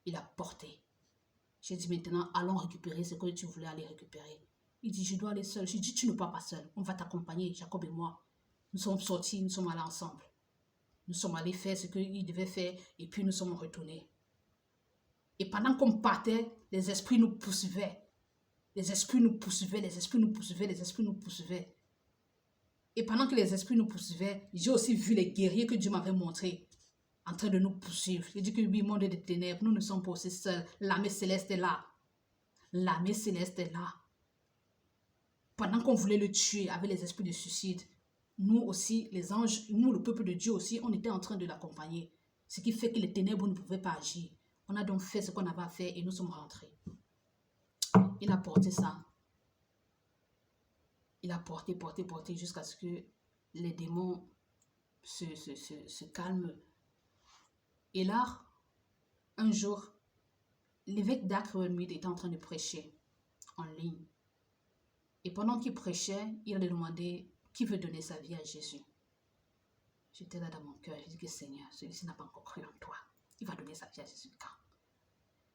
il a porté. J'ai dit maintenant, allons récupérer ce que tu voulais aller récupérer. Il dit, je dois aller seul. J'ai dit, tu ne pars pas seul, on va t'accompagner, Jacob et moi. Nous sommes sortis, nous sommes allés ensemble. Nous sommes allés faire ce qu'il devait faire et puis nous sommes retournés. Et pendant qu'on partait, les esprits nous poursuivaient. Les esprits nous poursuivaient, les esprits nous poursuivaient, les esprits nous poursuivaient. Et pendant que les esprits nous poursuivaient, j'ai aussi vu les guerriers que Dieu m'avait montrés en train de nous poursuivre. J'ai dit que oui, monde des ténèbres, nous ne sommes pas aussi seuls. L'armée céleste est là. L'armée céleste est là. Pendant qu'on voulait le tuer avec les esprits de suicide, nous aussi, les anges, nous, le peuple de Dieu aussi, on était en train de l'accompagner. Ce qui fait que les ténèbres ne pouvaient pas agir. On a donc fait ce qu'on avait à faire et nous sommes rentrés. Il a porté ça. Il a porté jusqu'à ce que les démons se calment. Et là, un jour, l'évêque d'Akremid était en train de prêcher en ligne. Et pendant qu'il prêchait, il a demandé qui veut donner sa vie à Jésus. J'étais là dans mon cœur, j'ai dit que Seigneur, celui-ci n'a pas encore cru en toi. Il va donner sa vie à Jésus quand?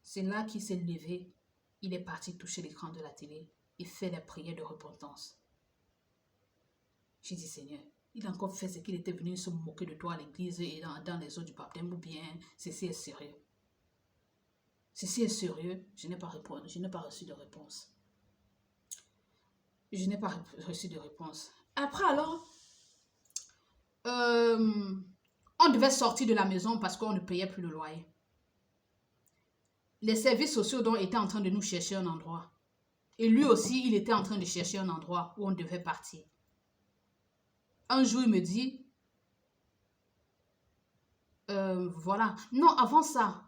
C'est là qu'il s'est levé, il est parti toucher l'écran de la télé et fait la prière de repentance. J'ai dit Seigneur, il a encore fait ce qu'il était venu se moquer de toi à l'église et dans les eaux du baptême ou bien ceci est sérieux. Ceci est sérieux, je n'ai pas reçu de réponse. Je n'ai pas reçu de réponse. Après alors, on devait sortir de la maison parce qu'on ne payait plus le loyer. Les services sociaux donc étaient en train de nous chercher un endroit. Et lui aussi, il était en train de chercher un endroit où on devait partir. Un jour, il me dit, voilà. Non, avant ça,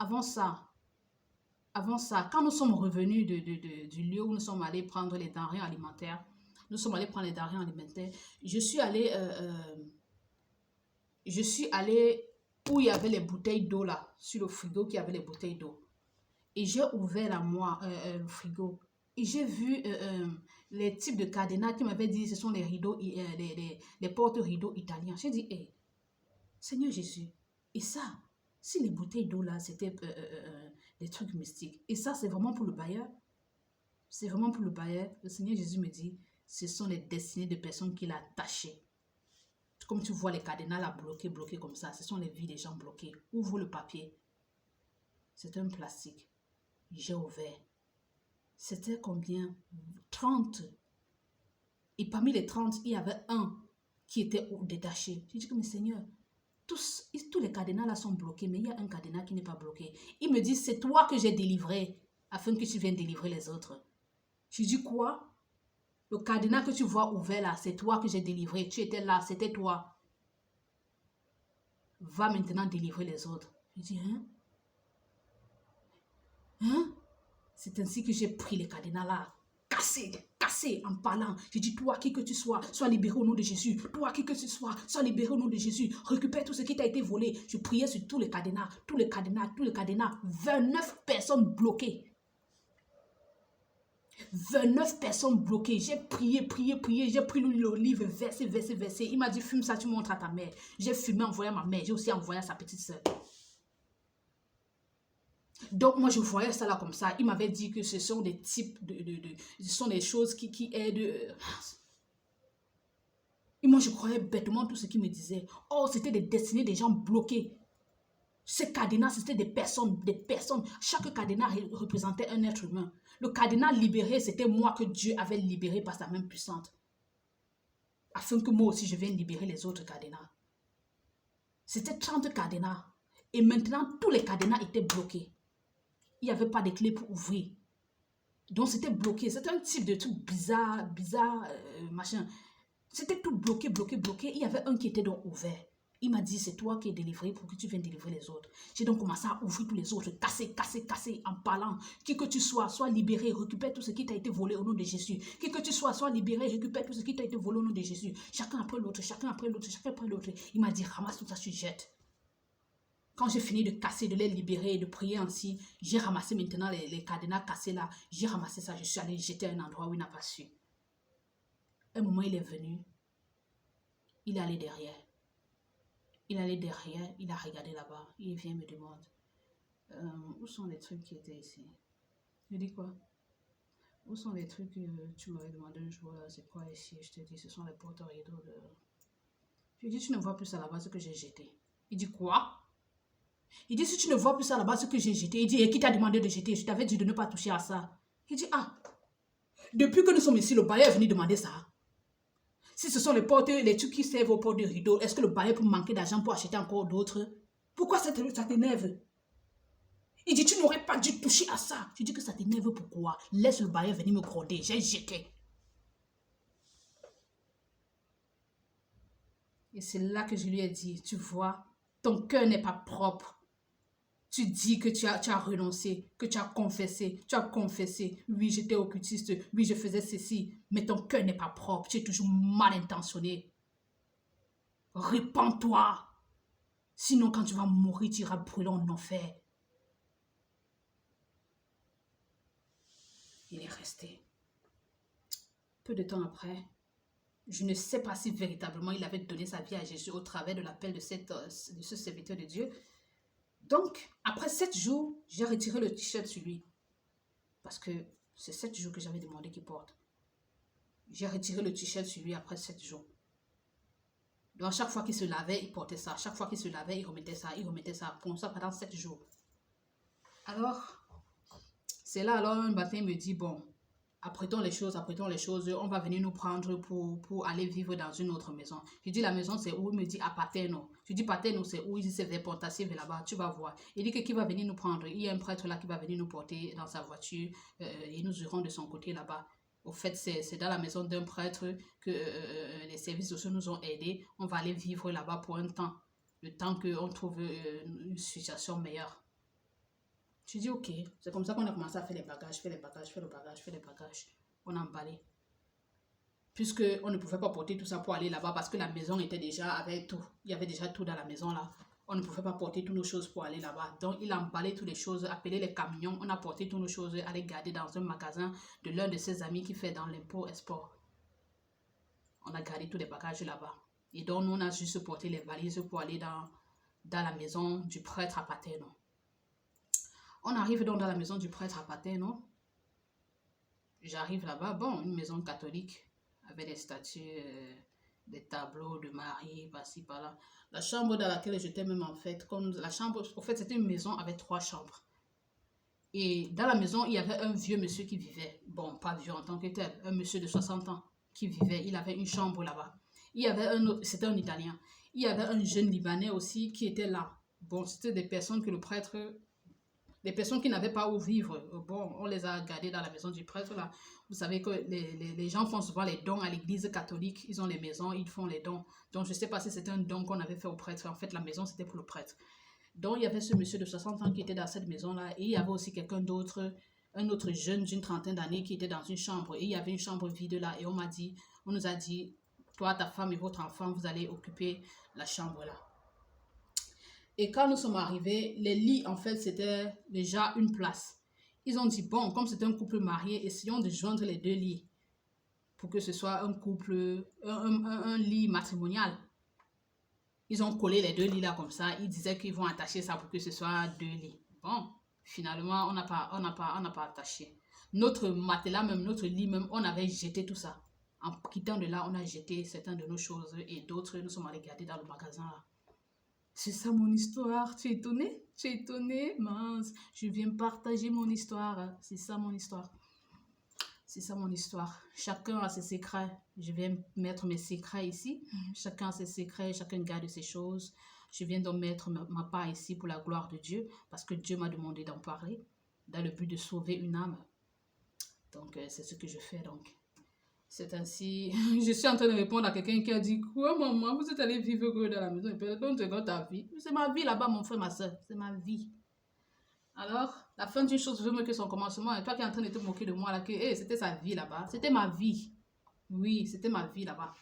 quand nous sommes revenus du lieu où nous sommes allés prendre les denrées alimentaires, je suis allée où il y avait les bouteilles d'eau là, sur le frigo qui avait les bouteilles d'eau. Et j'ai ouvert le frigo. Et j'ai vu les types de cadenas qui m'avaient dit ce sont les rideaux, les porte-rideaux italiens. J'ai dit, hey, Seigneur Jésus, et ça, si les bouteilles d'eau là, c'était des trucs mystiques. Et ça, c'est vraiment pour le bailleur. C'est vraiment pour le bailleur. Le Seigneur Jésus me dit, ce sont les destinées de personnes qu'il a attachées. Comme tu vois les cadenas là bloqués comme ça, ce sont les vies des gens bloqués. Ouvre le papier. C'est un plastique. J'ai ouvert. C'était combien? 30. Et parmi les 30, il y avait un qui était détaché. J'ai dit que, mais Seigneur, tous les cadenas là sont bloqués, mais il y a un cadenas qui n'est pas bloqué. Il me dit, c'est toi que j'ai délivré, afin que tu viennes délivrer les autres. J'ai dit, quoi? Le cadenas que tu vois ouvert là, c'est toi que j'ai délivré. Tu étais là, c'était toi. Va maintenant délivrer les autres. J'ai dit, hein? Hein? C'est ainsi que j'ai pris les cadenas là, cassé en parlant. J'ai dit, toi qui que tu sois libéré au nom de Jésus. Toi qui que tu sois libéré au nom de Jésus. Récupère tout ce qui t'a été volé. Je priais sur tous les cadenas. 29 personnes bloquées. 29 personnes bloquées. J'ai prié. J'ai pris le livre, verset. Il m'a dit, fume ça, tu montres à ta mère. J'ai fumé, envoyé à ma mère. J'ai aussi envoyé à sa petite soeur. Donc, moi, je voyais ça là comme ça. Il m'avait dit que ce sont des types ce sont des choses qui aident. Et moi, je croyais bêtement tout ce qu'il me disait. Oh, c'était des destinées des gens bloqués. Ces cadenas, c'était des personnes. Chaque cadenas représentait un être humain. Le cadenas libéré, c'était moi que Dieu avait libéré par sa main puissante. Afin que moi aussi, je vienne libérer les autres cadenas. C'était 30 cadenas. Et maintenant, tous les cadenas étaient bloqués. Il n'y avait pas de clé pour ouvrir. Donc, c'était bloqué. C'était un type de truc bizarre, machin. C'était tout bloqué. Il y avait un qui était donc ouvert. Il m'a dit, c'est toi qui es délivré pour que tu viennes délivrer les autres. J'ai donc commencé à ouvrir tous les autres, casser, en parlant. Qui que tu sois libéré, récupère tout ce qui t'a été volé au nom de Jésus. Qui que tu sois libéré, récupère tout ce qui t'a été volé au nom de Jésus. Chacun après l'autre. Il m'a dit, ramasse tout ça, tu jettes. Quand j'ai fini de casser, de les libérer, de prier ainsi, j'ai ramassé maintenant les cadenas cassés là. J'ai ramassé ça, je suis allé jeter à un endroit où il n'a pas su. Un moment, il est venu. Il est allé derrière. Il allait derrière, il a regardé là-bas. Il vient me demander, où sont les trucs qui étaient ici? Je dis quoi? Où sont les trucs que tu m'avais demandé un jour là? C'est quoi ici? Je te dis, ce sont les porte-rideaux de... Je lui dis, tu ne vois plus ça là-bas, ce que j'ai jeté. Il dit, quoi? Il dit, si tu ne vois plus ça là-bas, ce que j'ai jeté. Il dit, et qui t'a demandé de jeter? Je t'avais dit de ne pas toucher à ça. Il dit, ah, depuis que nous sommes ici, le bailleur est venu demander ça. Si ce sont les portes, les trucs qui servent aux portes de rideau, est-ce que le bailleur peut manquer d'argent pour acheter encore d'autres? Pourquoi ça t'énerve? Il dit, tu n'aurais pas dû toucher à ça. Je dis que ça t'énerve, pourquoi? Laisse le bailleur venir me gronder, j'ai jeté. Et c'est là que je lui ai dit, tu vois, ton cœur n'est pas propre. Tu dis que tu as renoncé, que tu as confessé. Oui, j'étais occultiste, oui, je faisais ceci, mais ton cœur n'est pas propre, tu es toujours mal intentionné. Répands-toi. Sinon, quand tu vas mourir, tu iras brûler en enfer. Il est resté. Peu de temps après, je ne sais pas si véritablement il avait donné sa vie à Jésus au travers de l'appel de ce serviteur de Dieu. Donc, après 7 jours, j'ai retiré le t-shirt sur lui. Parce que c'est 7 jours que j'avais demandé qu'il porte. J'ai retiré le t-shirt sur lui après 7 jours. Donc, chaque fois qu'il se lavait, il portait ça. Chaque fois qu'il se lavait, il remettait ça. Il remettait ça. Comme ça pendant 7 jours. Alors, c'est là, alors, un matin, il me dit, bon, apprêtons les choses, on va venir nous prendre pour aller vivre dans une autre maison. Je dis, la maison, c'est où? Il me dit, à Paterno. Je dis, Paterno, c'est où? Il dit, c'est vers Pontassier, vers là-bas, tu vas voir. Il dit que qui va venir nous prendre? Il y a un prêtre là qui va venir nous porter dans sa voiture et nous irons de son côté là-bas. Au fait, c'est dans la maison d'un prêtre que les services sociaux nous ont aidés. On va aller vivre là-bas pour un temps, le temps qu'on trouve une situation meilleure. Je dis ok, c'est comme ça qu'on a commencé à faire les bagages, on a emballé. Puisqu'on ne pouvait pas porter tout ça pour aller là-bas parce que la maison était déjà avec tout. Il y avait déjà tout dans la maison là. On ne pouvait pas porter toutes nos choses pour aller là-bas. Donc il a emballé toutes les choses, appelé les camions, on a porté toutes nos choses, aller garder dans un magasin de l'un de ses amis qui fait dans l'import-export. On a gardé tous les bagages là-bas. Et donc nous on a juste porté les valises pour aller dans la maison du prêtre à Paterno. On arrive donc dans la maison du prêtre à Paterno. J'arrive là-bas, bon, une maison catholique avec des statues, des tableaux de Marie, par-ci, par-là. La chambre dans laquelle j'étais même en fait, comme la chambre, en fait c'était une maison avec 3 chambres. Et dans la maison, il y avait un vieux monsieur qui vivait. Bon, pas vieux en tant que tel, un monsieur de 60 ans qui vivait. Il avait une chambre là-bas. Il y avait un autre, c'était un Italien. Il y avait un jeune Libanais aussi qui était là. Bon, c'était des personnes que le prêtre... Les personnes qui n'avaient pas où vivre, bon, on les a gardées dans la maison du prêtre là. Vous savez que les gens font souvent les dons à l'église catholique. Ils ont les maisons, ils font les dons. Donc, je ne sais pas si c'était un don qu'on avait fait au prêtre. En fait, la maison, c'était pour le prêtre. Donc, il y avait ce monsieur de 60 ans qui était dans cette maison-là. Et il y avait aussi quelqu'un d'autre, un autre jeune d'une trentaine d'années qui était dans une chambre. Et il y avait une chambre vide là. Et on nous a dit, toi, ta femme et votre enfant, vous allez occuper la chambre là. Et quand nous sommes arrivés, les lits, en fait, c'était déjà une place. Ils ont dit, bon, comme c'est un couple marié, essayons de joindre les 2 lits pour que ce soit un couple, un lit matrimonial. Ils ont collé les 2 lits là comme ça. Ils disaient qu'ils vont attacher ça pour que ce soit 2 lits. Bon, finalement, on n'a pas attaché. Notre matelas même, notre lit même, on avait jeté tout ça. En quittant de là, on a jeté certaines de nos choses et d'autres, nous sommes allés garder dans le magasin là. C'est ça mon histoire. Tu es étonné? Tu es étonné? Mince, je viens partager mon histoire. C'est ça mon histoire. C'est ça mon histoire. Chacun a ses secrets. Je viens mettre mes secrets ici. Chacun a ses secrets, chacun garde ses choses. Je viens donc mettre ma part ici pour la gloire de Dieu parce que Dieu m'a demandé d'en parler dans le but de sauver une âme. Donc, c'est ce que je fais donc. C'est ainsi, je suis en train de répondre à quelqu'un qui a dit, quoi maman, vous êtes allé vivre dans la maison, donc c'est dans ta vie. C'est ma vie là-bas, mon frère, ma soeur, c'est ma vie. Alors, la fin d'une chose veut mieux que son commencement. Et toi qui es en train de te moquer de moi, là, que hey, c'était sa vie là-bas. C'était ma vie. Oui, c'était ma vie là-bas.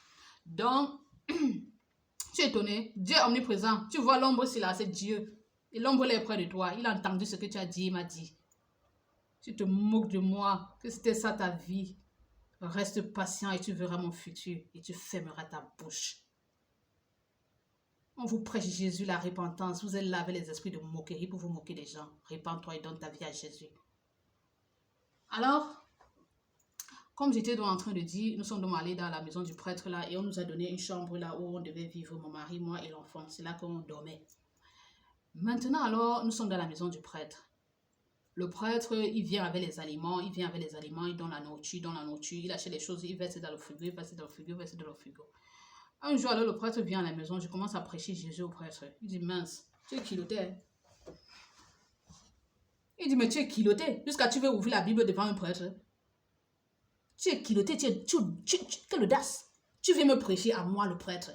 Donc, tu es étonné. Dieu est omniprésent. Tu vois l'ombre aussi là, c'est Dieu. Et l'ombre est près de toi. Il a entendu ce que tu as dit, il m'a dit. Tu te moques de moi, que c'était ça ta vie. Reste patient et tu verras mon futur et tu fermeras ta bouche. On vous prêche Jésus, la repentance. Vous êtes lavé les esprits de moquerie pour vous moquer des gens. Répands-toi et donne ta vie à Jésus. Alors, comme j'étais en train de dire, nous sommes donc allés dans la maison du prêtre là et on nous a donné une chambre là où on devait vivre, mon mari, moi et l'enfant. C'est là qu'on dormait. Maintenant alors, nous sommes dans la maison du prêtre. Le prêtre, il vient avec les aliments, il donne la nourriture, il achète les choses, il verse dans le frigo, il verse dans le frigo, il verse dans le frigo. Un jour alors, le prêtre vient à la maison, je commence à prêcher Jésus au prêtre. Il dit, mince, tu es culotté. Il dit, mais tu es culotté, jusqu'à tu veux ouvrir la Bible devant un prêtre. Tu es culotté, quelle audace. Tu viens me prêcher à moi, le prêtre.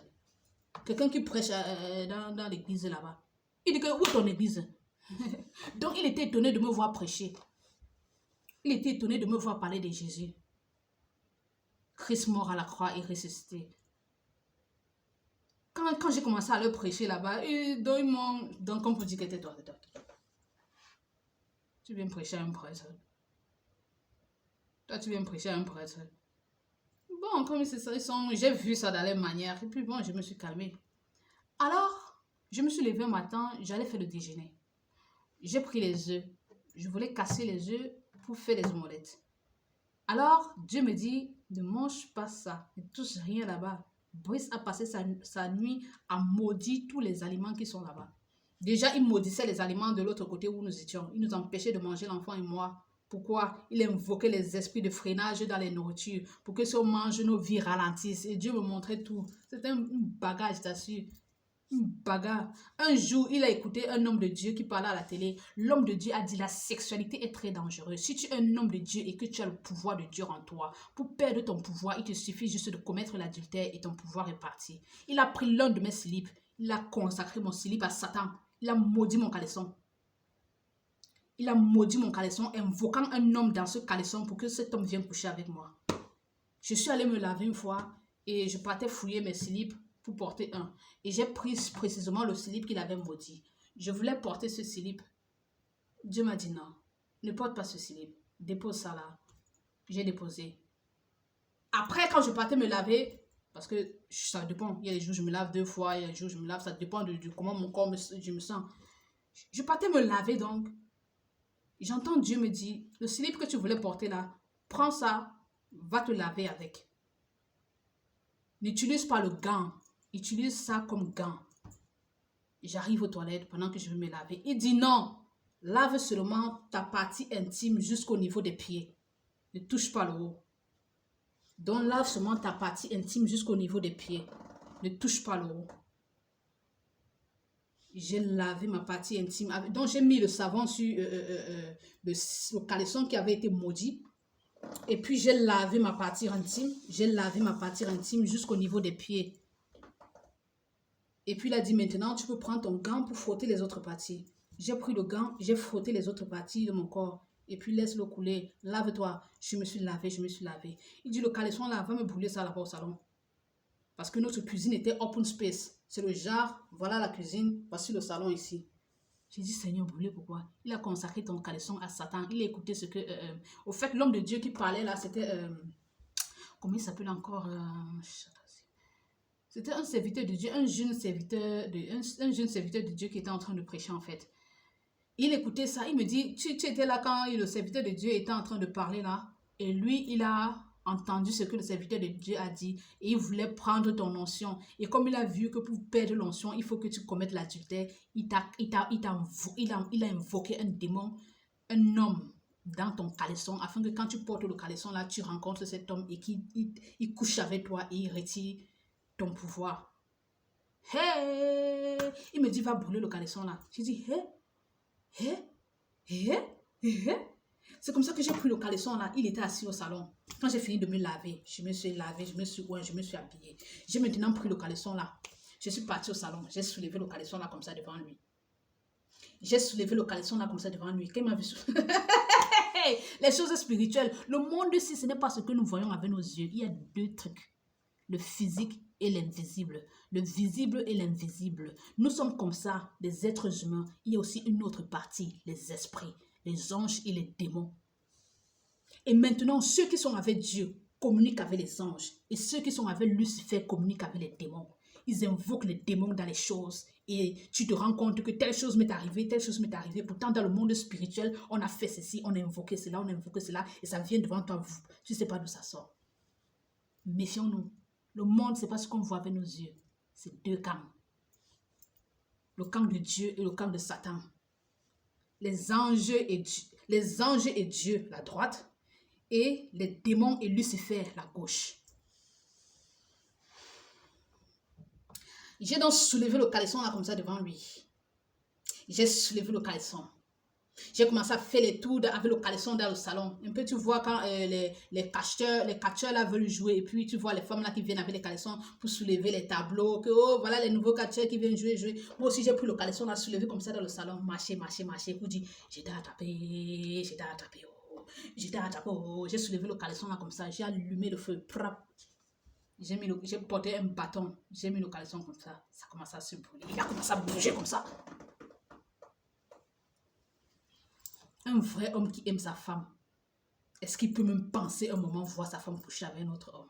Quelqu'un qui prêche dans l'église là-bas. Il dit que, où est ton église? Donc, il était étonné de me voir prêcher. Il était étonné de me voir parler de Jésus. Christ mort à la croix et ressuscité. Quand j'ai commencé à le prêcher là-bas, donc on peut dire que c'était toi. Tu viens prêcher à un prêtre. Toi, tu viens prêcher à un prêtre. Bon, comme j'ai vu ça dans les manières. Et puis bon, je me suis calmée. Alors, je me suis levée un matin, j'allais faire le déjeuner. J'ai pris les œufs. Je voulais casser les œufs pour faire des omelettes. Alors, Dieu me dit, ne mange pas ça. Ne touche rien là-bas. Brice a passé sa nuit à maudire tous les aliments qui sont là-bas. Déjà, il maudissait les aliments de l'autre côté où nous étions. Il nous empêchait de manger, l'enfant et moi. Pourquoi? Il invoquait les esprits de freinage dans les nourritures pour que si on mange, nos vies ralentissent. Et Dieu me montrait tout. C'était une bagarre, je t'assure. Une bagarre. Un jour, il a écouté un homme de Dieu qui parlait à la télé. L'homme de Dieu a dit, la sexualité est très dangereuse. Si tu es un homme de Dieu et que tu as le pouvoir de Dieu en toi, pour perdre ton pouvoir, il te suffit juste de commettre l'adultère et ton pouvoir est parti. Il a pris l'un de mes slips. Il a consacré mon slip à Satan. Il a maudit mon caleçon. Il a maudit mon caleçon, invoquant un homme dans ce caleçon pour que cet homme vienne coucher avec moi. Je suis allée me laver une fois et je partais fouiller mes slips pour porter un. Et j'ai pris précisément le slip qu'il avait maudit. Je voulais porter ce slip. Dieu m'a dit non, ne porte pas ce slip. Dépose ça là. J'ai déposé. Après, quand je partais me laver, parce que ça dépend, il y a des jours où je me lave 2 fois, il y a des jours où je me lave, ça dépend de comment mon corps je me sens. Je partais me laver donc. J'entends Dieu me dire, le slip que tu voulais porter là, prends ça, va te laver avec. N'utilise pas le gant, utilise ça comme gant. J'arrive aux toilettes pendant que je vais me laver. Il dit non, lave seulement ta partie intime jusqu'au niveau des pieds. Ne touche pas le haut. Donc lave seulement ta partie intime jusqu'au niveau des pieds. Ne touche pas le haut. J'ai lavé ma partie intime. Donc, j'ai mis le savon sur le caleçon qui avait été maudit. Et puis, j'ai lavé ma partie intime. J'ai lavé ma partie intime jusqu'au niveau des pieds. Et puis, il a dit, maintenant, tu peux prendre ton gant pour frotter les autres parties. J'ai pris le gant, j'ai frotté les autres parties de mon corps. Et puis, laisse-le couler. Lave-toi. Je me suis lavé, je me suis lavé. Il dit, le caleçon là, va me brûler ça là-bas au salon. Parce que notre cuisine était open space. C'est le genre, voilà la cuisine, voici le salon ici. J'ai dit, Seigneur, brûlé, pourquoi? Il a consacré ton caleçon à Satan. Il a écouté ce que... au fait, l'homme de Dieu qui parlait là, c'était... comment il s'appelle encore? C'était un serviteur de Dieu, un jeune serviteur de Dieu qui était en train de prêcher en fait. Il écoutait ça, il me dit, tu étais là quand le serviteur de Dieu était en train de parler là. Et lui, il a entendu ce que le serviteur de Dieu a dit et il voulait prendre ton onction. Et comme il a vu que pour perdre l'onction, il faut que tu commettes l'adultère, il a invoqué un démon, un homme dans ton caleçon afin que quand tu portes le caleçon là, tu rencontres cet homme et qu'il couche avec toi et il retire ton pouvoir. Hey! Il me dit, va brûler le caleçon là. J'ai dit, c'est comme ça que j'ai pris le caleçon là. Il était assis au salon. Quand j'ai fini de me laver, je me suis lavé, je me suis habillée. J'ai maintenant pris le caleçon là. Je suis partie au salon. J'ai soulevé le caleçon là comme ça devant lui. J'ai soulevé le caleçon là comme ça devant lui. Quand il m'a vu les choses spirituelles. Le monde ici, ce n'est pas ce que nous voyons avec nos yeux. Il y a 2 trucs. Le physique et l'invisible. Le visible et l'invisible. Nous sommes comme ça, des êtres humains. Il y a aussi une autre partie, les esprits, les anges et les démons. Et maintenant, ceux qui sont avec Dieu communiquent avec les anges. Et ceux qui sont avec Lucifer communiquent avec les démons. Ils invoquent les démons dans les choses. Et tu te rends compte que telle chose m'est arrivée, telle chose m'est arrivée. Pourtant, dans le monde spirituel, on a fait ceci, on a invoqué cela, on a invoqué cela. Et ça vient devant toi. Tu ne sais pas d'où ça sort. Méfions-nous. Le monde, ce n'est pas ce qu'on voit avec nos yeux. C'est deux camps. Le camp de Dieu et le camp de Satan. Les anges et Dieu, la droite. Et les démons et Lucifer, la gauche. J'ai donc soulevé le caleçon là comme ça devant lui. J'ai soulevé le caleçon. J'ai commencé à faire les tours avec le caleçon dans le salon. Un peu, tu vois, quand les catcheurs là veulent jouer, et puis tu vois les femmes là qui viennent avec les caleçons pour soulever les tableaux, que oh, voilà les nouveaux catcheurs qui viennent jouer. Moi aussi, j'ai pris le caleçon là, soulevé comme ça dans le salon, marcher, pour dire, j'étais attrapé, oh, oh. J'ai soulevé le caleçon là comme ça, j'ai allumé le feu, j'ai porté un bâton, j'ai mis le caleçon comme ça commence à se brûler, il a commencé à bouger comme ça. Un vrai homme qui aime sa femme, est-ce qu'il peut même penser un moment voir sa femme coucher avec un autre homme?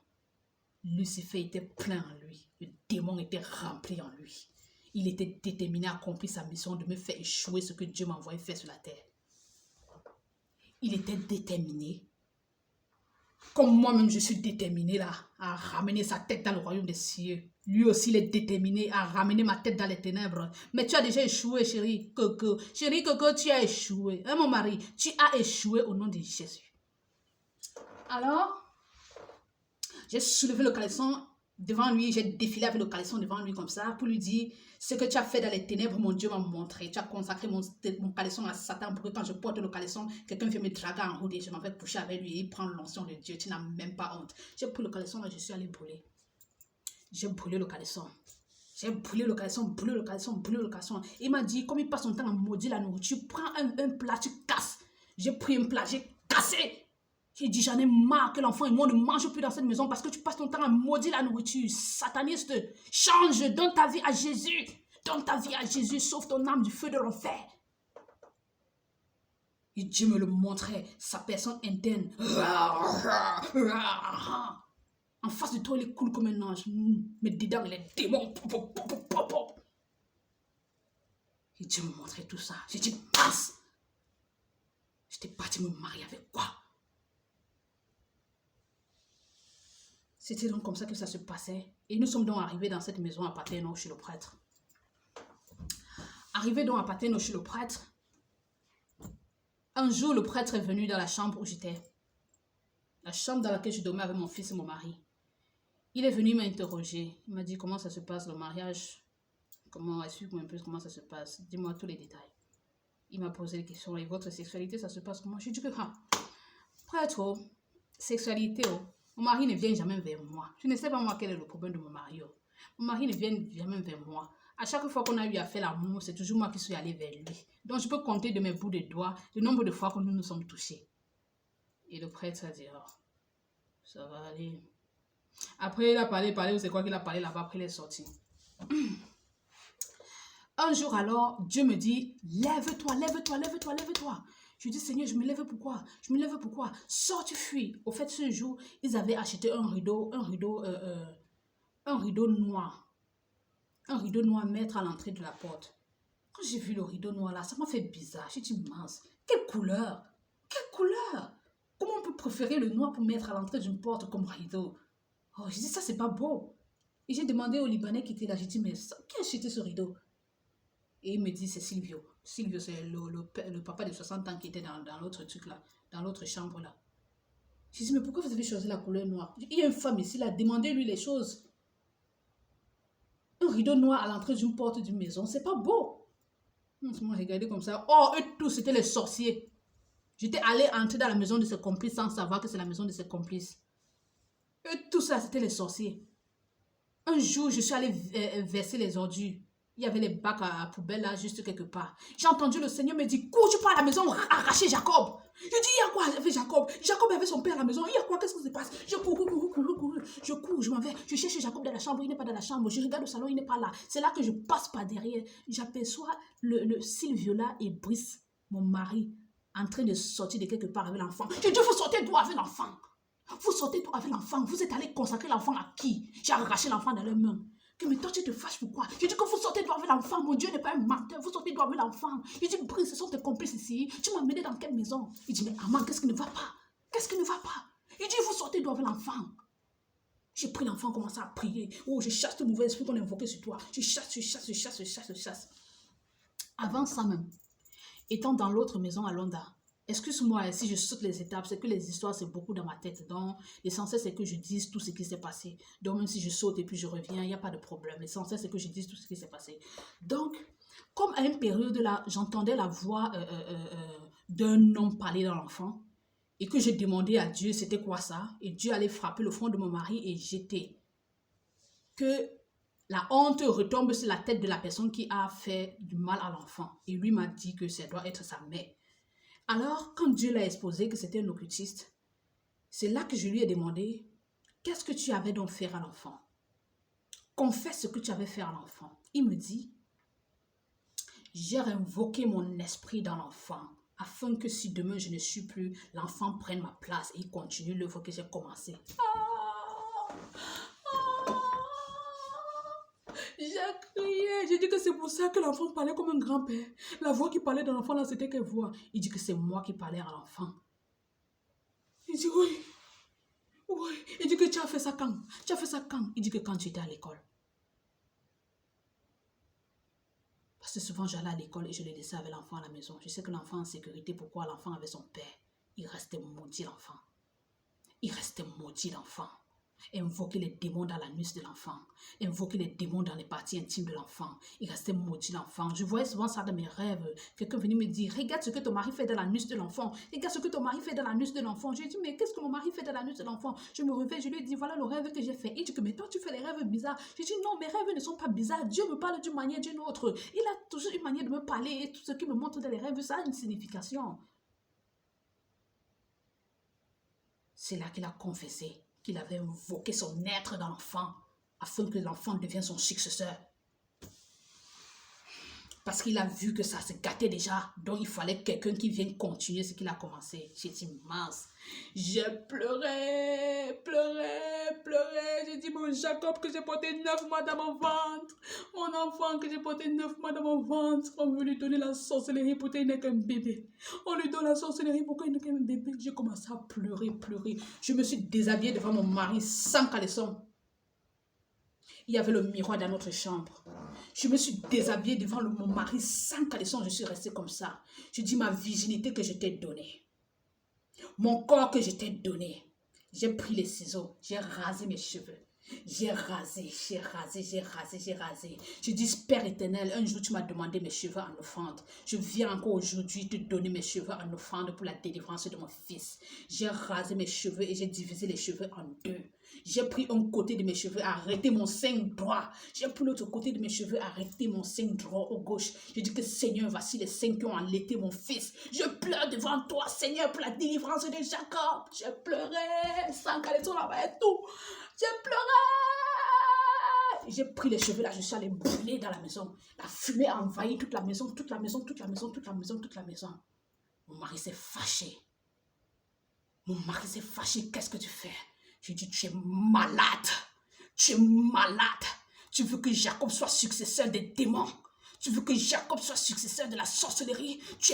Lucifer était plein en lui. Le démon était rempli en lui. Il était déterminé à accomplir sa mission de me faire échouer ce que Dieu m'a envoyé faire sur la terre. Il était déterminé. Comme moi-même, je suis déterminé là, à ramener sa tête dans le royaume des cieux. Lui aussi, il est déterminé à ramener ma tête dans les ténèbres. Mais tu as déjà échoué, chérie Coco. Chérie Coco, tu as échoué. Hein, mon mari, tu as échoué au nom de Jésus. Alors, j'ai soulevé le caleçon devant lui. J'ai défilé avec le caleçon devant lui comme ça pour lui dire ce que tu as fait dans les ténèbres, mon Dieu m'a montré. Tu as consacré mon caleçon à Satan pour que quand je porte le caleçon, quelqu'un vient me draguer en route et je m'en vais coucher avec lui et il prend l'onction de Dieu. Tu n'as même pas honte. J'ai pris le caleçon là, je suis allé brûler. J'ai brûlé le caleçon. J'ai brûlé le caleçon, brûlé le caleçon, brûlé le caleçon. Il m'a dit, comme il passe son temps à maudire la nourriture, prends un plat, tu casses. J'ai pris un plat, j'ai cassé. J'ai dit, j'en ai marre que l'enfant et moi ne mange plus dans cette maison parce que tu passes ton temps à maudire la nourriture. Sataniste, change, donne ta vie à Jésus. Donne ta vie à Jésus, sauve ton âme du feu de l'enfer. Et Dieu me le montrait, sa personne interne. En face de toi, il est cool comme un ange. Mais dedans, il est démon. Et Dieu me montrait tout ça. J'ai dit, passe. J'étais parti me marier avec quoi? C'était donc comme ça que ça se passait. Et nous sommes donc arrivés dans cette maison à Paterno chez le prêtre. Arrivés donc à Paterno chez le prêtre, un jour, le prêtre est venu dans la chambre où j'étais. La chambre dans laquelle je dormais avec mon fils et mon mari. Il est venu m'interroger. Il m'a dit comment ça se passe le mariage. Explique-moi un peu comment ça se passe. Dis-moi tous les détails. Il m'a posé des questions. Et votre sexualité, ça se passe comment? Je lui ai dit que, prêtre, sexualité, mon mari ne vient jamais vers moi. Je ne sais pas moi quel est le problème de mon mari. Mon mari ne vient jamais vers moi. À chaque fois qu'on a eu à faire l'amour, c'est toujours moi qui suis allée vers lui. Donc je peux compter de mes bouts de doigts le nombre de fois que nous nous sommes touchés. Et le prêtre a dit, oh, ça va aller. Après il a parlé, c'est quoi qu'il a parlé là-bas, après il est sorti. Un jour alors, Dieu me dit, lève-toi, lève-toi, lève-toi, lève-toi. Je dis, Seigneur, je me lève pourquoi? Je me lève pourquoi? Sors, tu fuis. Au fait, ce jour, ils avaient acheté un rideau noir. Un rideau noir à mettre à l'entrée de la porte. Quand j'ai vu le rideau noir là, ça m'a fait bizarre. J'ai dit, mince, quelle couleur? Quelle couleur? Comment on peut préférer le noir pour mettre à l'entrée d'une porte comme rideau? Oh, j'ai dit, ça c'est pas beau. Et j'ai demandé au Libanais qui était là, j'ai dit, mais qui a acheté ce rideau? Et il me dit, c'est Silvio. Silvio, c'est le papa de 60 ans qui était dans l'autre truc là, dans l'autre chambre là. J'ai dit, mais pourquoi vous avez choisi la couleur noire? Il y a une femme ici là, demandez-lui les choses. Un rideau noir à l'entrée d'une porte d'une maison, c'est pas beau. Moi, j'ai regardé comme ça. Oh, eux tous, c'était les sorciers. J'étais allée entrer dans la maison de ses complices sans savoir que c'est la maison de ses complices. Eux tous, ça, c'était les sorciers. Un jour, je suis allée verser les ordures. Il y avait les bacs à poubelle là, juste quelque part. J'ai entendu le Seigneur me dire, cours, tu pars à la maison, arracher Jacob. Je dis, il y a quoi avec Jacob? Jacob avait son père à la maison, il y a quoi? Qu'est-ce qui se passe? Je cours, je cours, je m'en vais. Je cherche Jacob dans la chambre, il n'est pas dans la chambre. Je regarde au salon, il n'est pas là. C'est là que je passe par derrière. J'aperçois le Silvio là et Brice, mon mari, en train de sortir de quelque part avec l'enfant. Je dis, vous sortez d'où avec l'enfant? Vous sortez d'où avec l'enfant? Vous êtes allé consacrer l'enfant à qui? J'ai arraché l'enfant dans leurs mains. Que mais toi, tu te fâches pourquoi? Je dis que vous sortez doivent l'enfant. Mon Dieu n'est pas un menteur. Vous sortez doivent l'enfant. Il dit, Brice, ce sont tes complices ici. Tu m'as mené dans quelle maison? Il dit, mais Aman, qu'est-ce qui ne va pas? Qu'est-ce qui ne va pas? Il dit, vous sortez doivent l'enfant. J'ai pris l'enfant, commencé à prier. Oh, je chasse le mauvais esprit qu'on a invoqué sur toi. Je chasse. Avant ça même, étant dans l'autre maison à Londa, excuse-moi si je saute les étapes, c'est que les histoires, c'est beaucoup dans ma tête. Donc, l'essentiel, c'est que je dise tout ce qui s'est passé. Donc, même si je saute et puis je reviens, il n'y a pas de problème. L'essentiel, c'est que je dise tout ce qui s'est passé. Donc, comme à une période là, j'entendais la voix d'un homme parler dans l'enfant et que j'ai demandé à Dieu, c'était quoi ça? Et Dieu allait frapper le front de mon mari et jeter. Que la honte retombe sur la tête de la personne qui a fait du mal à l'enfant. Et lui m'a dit que ça doit être sa mère. Alors, quand Dieu l'a exposé que c'était un occultiste, c'est là que je lui ai demandé, qu'est-ce que tu avais donc fait à l'enfant? Confesse ce que tu avais fait à l'enfant. Il me dit, j'ai invoqué mon esprit dans l'enfant, afin que si demain je ne suis plus, l'enfant prenne ma place et il continue l'œuvre que j'ai commencé. J'ai crié, j'ai dit que c'est pour ça que l'enfant parlait comme un grand-père. La voix qui parlait de l'enfant là, c'était quelle voix? Il dit que c'est moi qui parlais à l'enfant. Il dit oui. Il dit que tu as fait ça quand? Tu as fait ça quand? Il dit que quand tu étais à l'école. Parce que souvent j'allais à l'école et je le laissais avec l'enfant à la maison. Je sais que l'enfant en sécurité, pourquoi l'enfant avait son père? Il restait maudit l'enfant. Il restait maudit l'enfant. Invoquer les démons dans l'anus de l'enfant. Invoquer les démons dans les parties intimes de l'enfant. Il restait maudit l'enfant. Je voyais souvent ça dans mes rêves. Quelqu'un venait me dire, regarde ce que ton mari fait dans l'anus de l'enfant. Regarde ce que ton mari fait dans l'anus de l'enfant. Je lui dis, mais qu'est-ce que mon mari fait dans l'anus de l'enfant? Je me réveille, je lui dis, voilà le rêve que j'ai fait. Il dit que, mais toi, tu fais des rêves bizarres. Je dis, non, mes rêves ne sont pas bizarres. Dieu me parle d'une manière d'une autre. Il a toujours une manière de me parler et tout ce qu'il me montre dans les rêves, ça a une signification. C'est là qu'il a confessé qu'il avait invoqué son être dans l'enfant afin que l'enfant devienne son successeur. Parce qu'il a vu que ça se gâtait déjà. Donc il fallait quelqu'un qui vienne continuer ce qu'il a commencé. J'ai dit mince. J'ai pleuré. J'ai dit mon Jacob que j'ai porté 9 mois dans mon ventre. Mon enfant que j'ai porté 9 mois dans mon ventre. On veut lui donner la sorcellerie pour qu'il n'ait qu'un bébé. On lui donne la sorcellerie pour qu'il n'ait qu'un bébé. J'ai commencé à pleurer. Je me suis déshabillée devant mon mari sans caleçon. Il y avait le miroir dans notre chambre. Je me suis déshabillée devant mon mari sans caleçon. Je suis restée comme ça. Je dis ma virginité que je t'ai donnée. Mon corps que je t'ai donné. J'ai pris les ciseaux. J'ai rasé mes cheveux. J'ai rasé. Je dis, Père éternel, un jour tu m'as demandé mes cheveux en offrande. Je viens encore aujourd'hui te donner mes cheveux en offrande pour la délivrance de mon fils. J'ai rasé mes cheveux et j'ai divisé les cheveux en deux. J'ai pris un côté de mes cheveux, arrêté mon sein droit. J'ai pris l'autre côté de mes cheveux, arrêté mon sein droit au gauche. Je dis que Seigneur, voici les seins qui ont allaité mon fils. Je pleure devant toi, Seigneur, pour la délivrance de Jacob. J'ai pleuré, sans caleçon là-bas et tout. J'ai pleuré. J'ai pris les cheveux là, je suis allée brûler dans la maison. La fumée a envahi toute la maison. Mon mari s'est fâché. Qu'est-ce que tu fais? Je dis, tu es malade. Tu veux que Jacob soit successeur des démons. Tu veux que Jacob soit successeur de la sorcellerie. Tu es